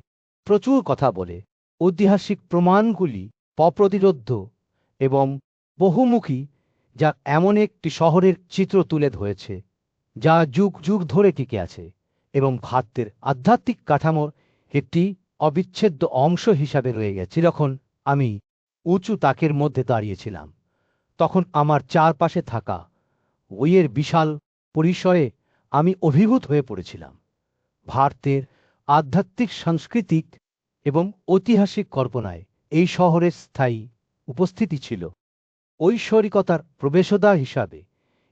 প্রচুর কথা বলে। ঐতিহাসিক প্রমাণগুলি অপ্রতিরোধ্য এবং বহুমুখী, যা এমন একটি শহরের চিত্র তুলে ধরেছে যা যুগ যুগ ধরে টিকে আছে এবং ভারতের আধ্যাত্মিক কাঠামোর একটি অবিচ্ছেদ্য অংশ হিসাবে রয়ে গেছে। যখন আমি উঁচু তাকের মধ্যে দাঁড়িয়েছিলাম, তখন আমার চারপাশে থাকা বইয়ের বিশাল পরিসরে আমি অভিভূত হয়ে পড়েছিলাম। ভারতের আধ্যাত্মিক সাংস্কৃতিক এবং ঐতিহাসিক কল্পনায় এই শহরের স্থায়ী উপস্থিতি ছিল। ঐশ্বরিকতার প্রবেশদ্বার হিসাবে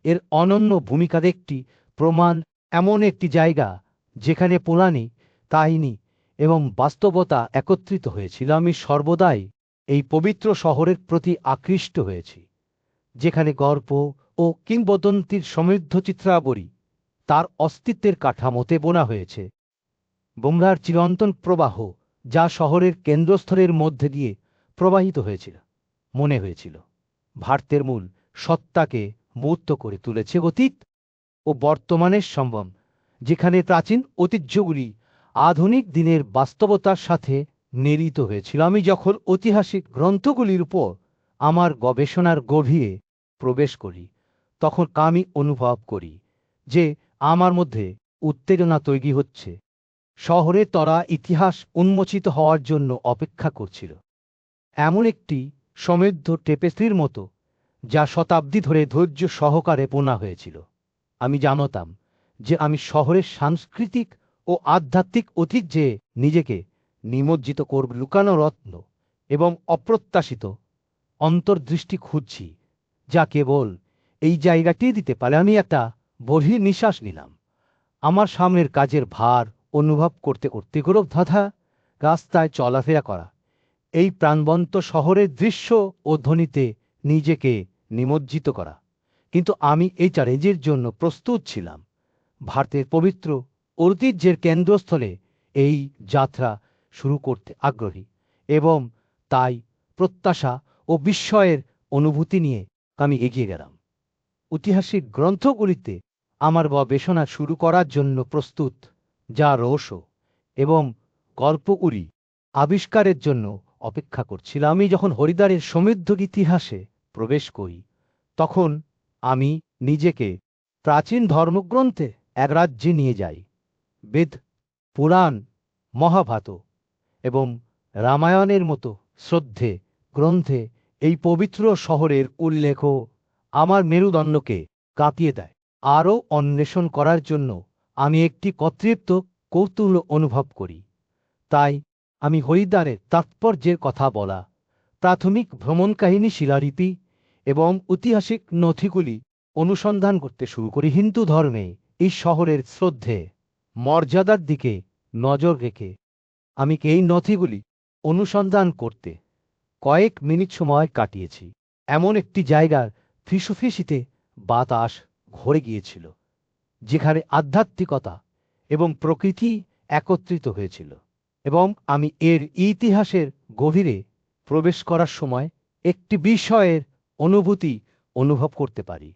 এর অনন্য ভূমিকার একটি প্রমাণ এমন একটি জায়গা যেখানে পৌরাণিক কাহিনী এবং বাস্তবতা একত্রিত হয়েছিল। আমি সর্বদাই এই পবিত্র শহরের প্রতি আকৃষ্ট হয়েছি, যেখানে গল্প ও কিংবদন্তির সমৃদ্ধ চিত্রাবলী তার অস্তিত্বের কাঠামোতে বোনা হয়েছে। বোমরার চিরন্তন প্রবাহ, যা শহরের কেন্দ্রস্থলের মধ্যে দিয়ে প্রবাহিত হয়েছিল, মনে হয়েছিল ভারতের মূল সত্তাকে মূর্ত করে তুলেছে। অতীত ও বর্তমানের সম্ভব, যেখানে প্রাচীন ঐতিহ্যগুলি আধুনিক দিনের বাস্তবতার সাথে মিলিত হয়েছিল। আমি যখন ঐতিহাসিক গ্রন্থগুলির উপর আমার গবেষণার গভীরে প্রবেশ করি, তখন আমি অনুভব করি যে আমার মধ্যে উত্তেজনা তৈরি হচ্ছে। শহরে তরা ইতিহাস উন্মোচিত হওয়ার জন্য অপেক্ষা করছিল, এমন একটি সমৃদ্ধ টেপেস্ট্রির মতো যা শতাব্দী ধরে ধৈর্য সহকারে বোনা হয়েছিল। আমি জানতাম যে আমি শহরের সাংস্কৃতিক ও আধ্যাত্মিক ঐতিহ্যে নিজেকে নিমজ্জিত করব, লুকানো রত্ন এবং অপ্রত্যাশিত অন্তর্দৃষ্টি খুঁজছি, যা কেবল এই জায়গাটি দিতে পারে। আমি একটা গভীর নিঃশ্বাস নিলাম, আমার সামনের কাজের ভার অনুভব করতে করতে গৌরব ধাঁধা রাস্তায় চলাফেরা করা, এই প্রাণবন্ত শহরের দৃশ্য ও ধ্বনিতে নিজেকে নিমজ্জিত করা। কিন্তু আমি এই চ্যালেঞ্জের জন্য প্রস্তুত ছিলাম। ভারতের পবিত্র ঐতিহ্যের কেন্দ্রস্থলে এই যাত্রা শুরু করতে আগ্রহী, এবং তাই প্রত্যাশা ও বিস্ময়ের অনুভূতি নিয়ে আমি এগিয়ে গেলাম। ঐতিহাসিক গ্রন্থগুলিতে আমার গবেষণা শুরু করার জন্য প্রস্তুত, যা রহস্য এবং গল্পগুলি আবিষ্কারের জন্য অপেক্ষা করছিল। আমি যখন হরিদ্বারের সমৃদ্ধ ইতিহাসে প্রবেশ করি, তখন আমি নিজেকে প্রাচীন ধর্মগ্রন্থে এক রাজ্যে নিয়ে যাই। বেদ, পুরাণ, মহাভারত এবং রামায়ণের মতো শ্রদ্ধে গ্রন্থে এই পবিত্র শহরের উল্লেখ আমার মেরুদণ্ডকে কাঁপিয়ে দেয়। আরও অন্বেষণ করার জন্য আমি একটি কর্তৃত্ব কৌতূহল অনুভব করি। তাই আমি হরিদ্বারের তাৎপর্যের কথা বলা, প্রাথমিক ভ্রমণ কাহিনী, শিলালিপি এবং ঐতিহাসিক নথিগুলি অনুসন্ধান করতে শুরু করি। হিন্দু ধর্মে এই শহরের শ্রদ্ধে মর্যাদার দিকে নজর রেখে আমি এই নথিগুলি অনুসন্ধান করতে কয়েক মিনিট সময় কাটিয়েছি। এমন একটি জায়গার ফিসফিসিতে বাতাস ভরে গিয়েছিল, যেখানে আধ্যাত্মিকতা এবং প্রকৃতি একত্রিত হয়েছিল, এবং আমি এর ইতিহাসের গভীরে প্রবেশ করার সময় একটি বিষয়ের অনুভূতি অনুভব করতে পারি।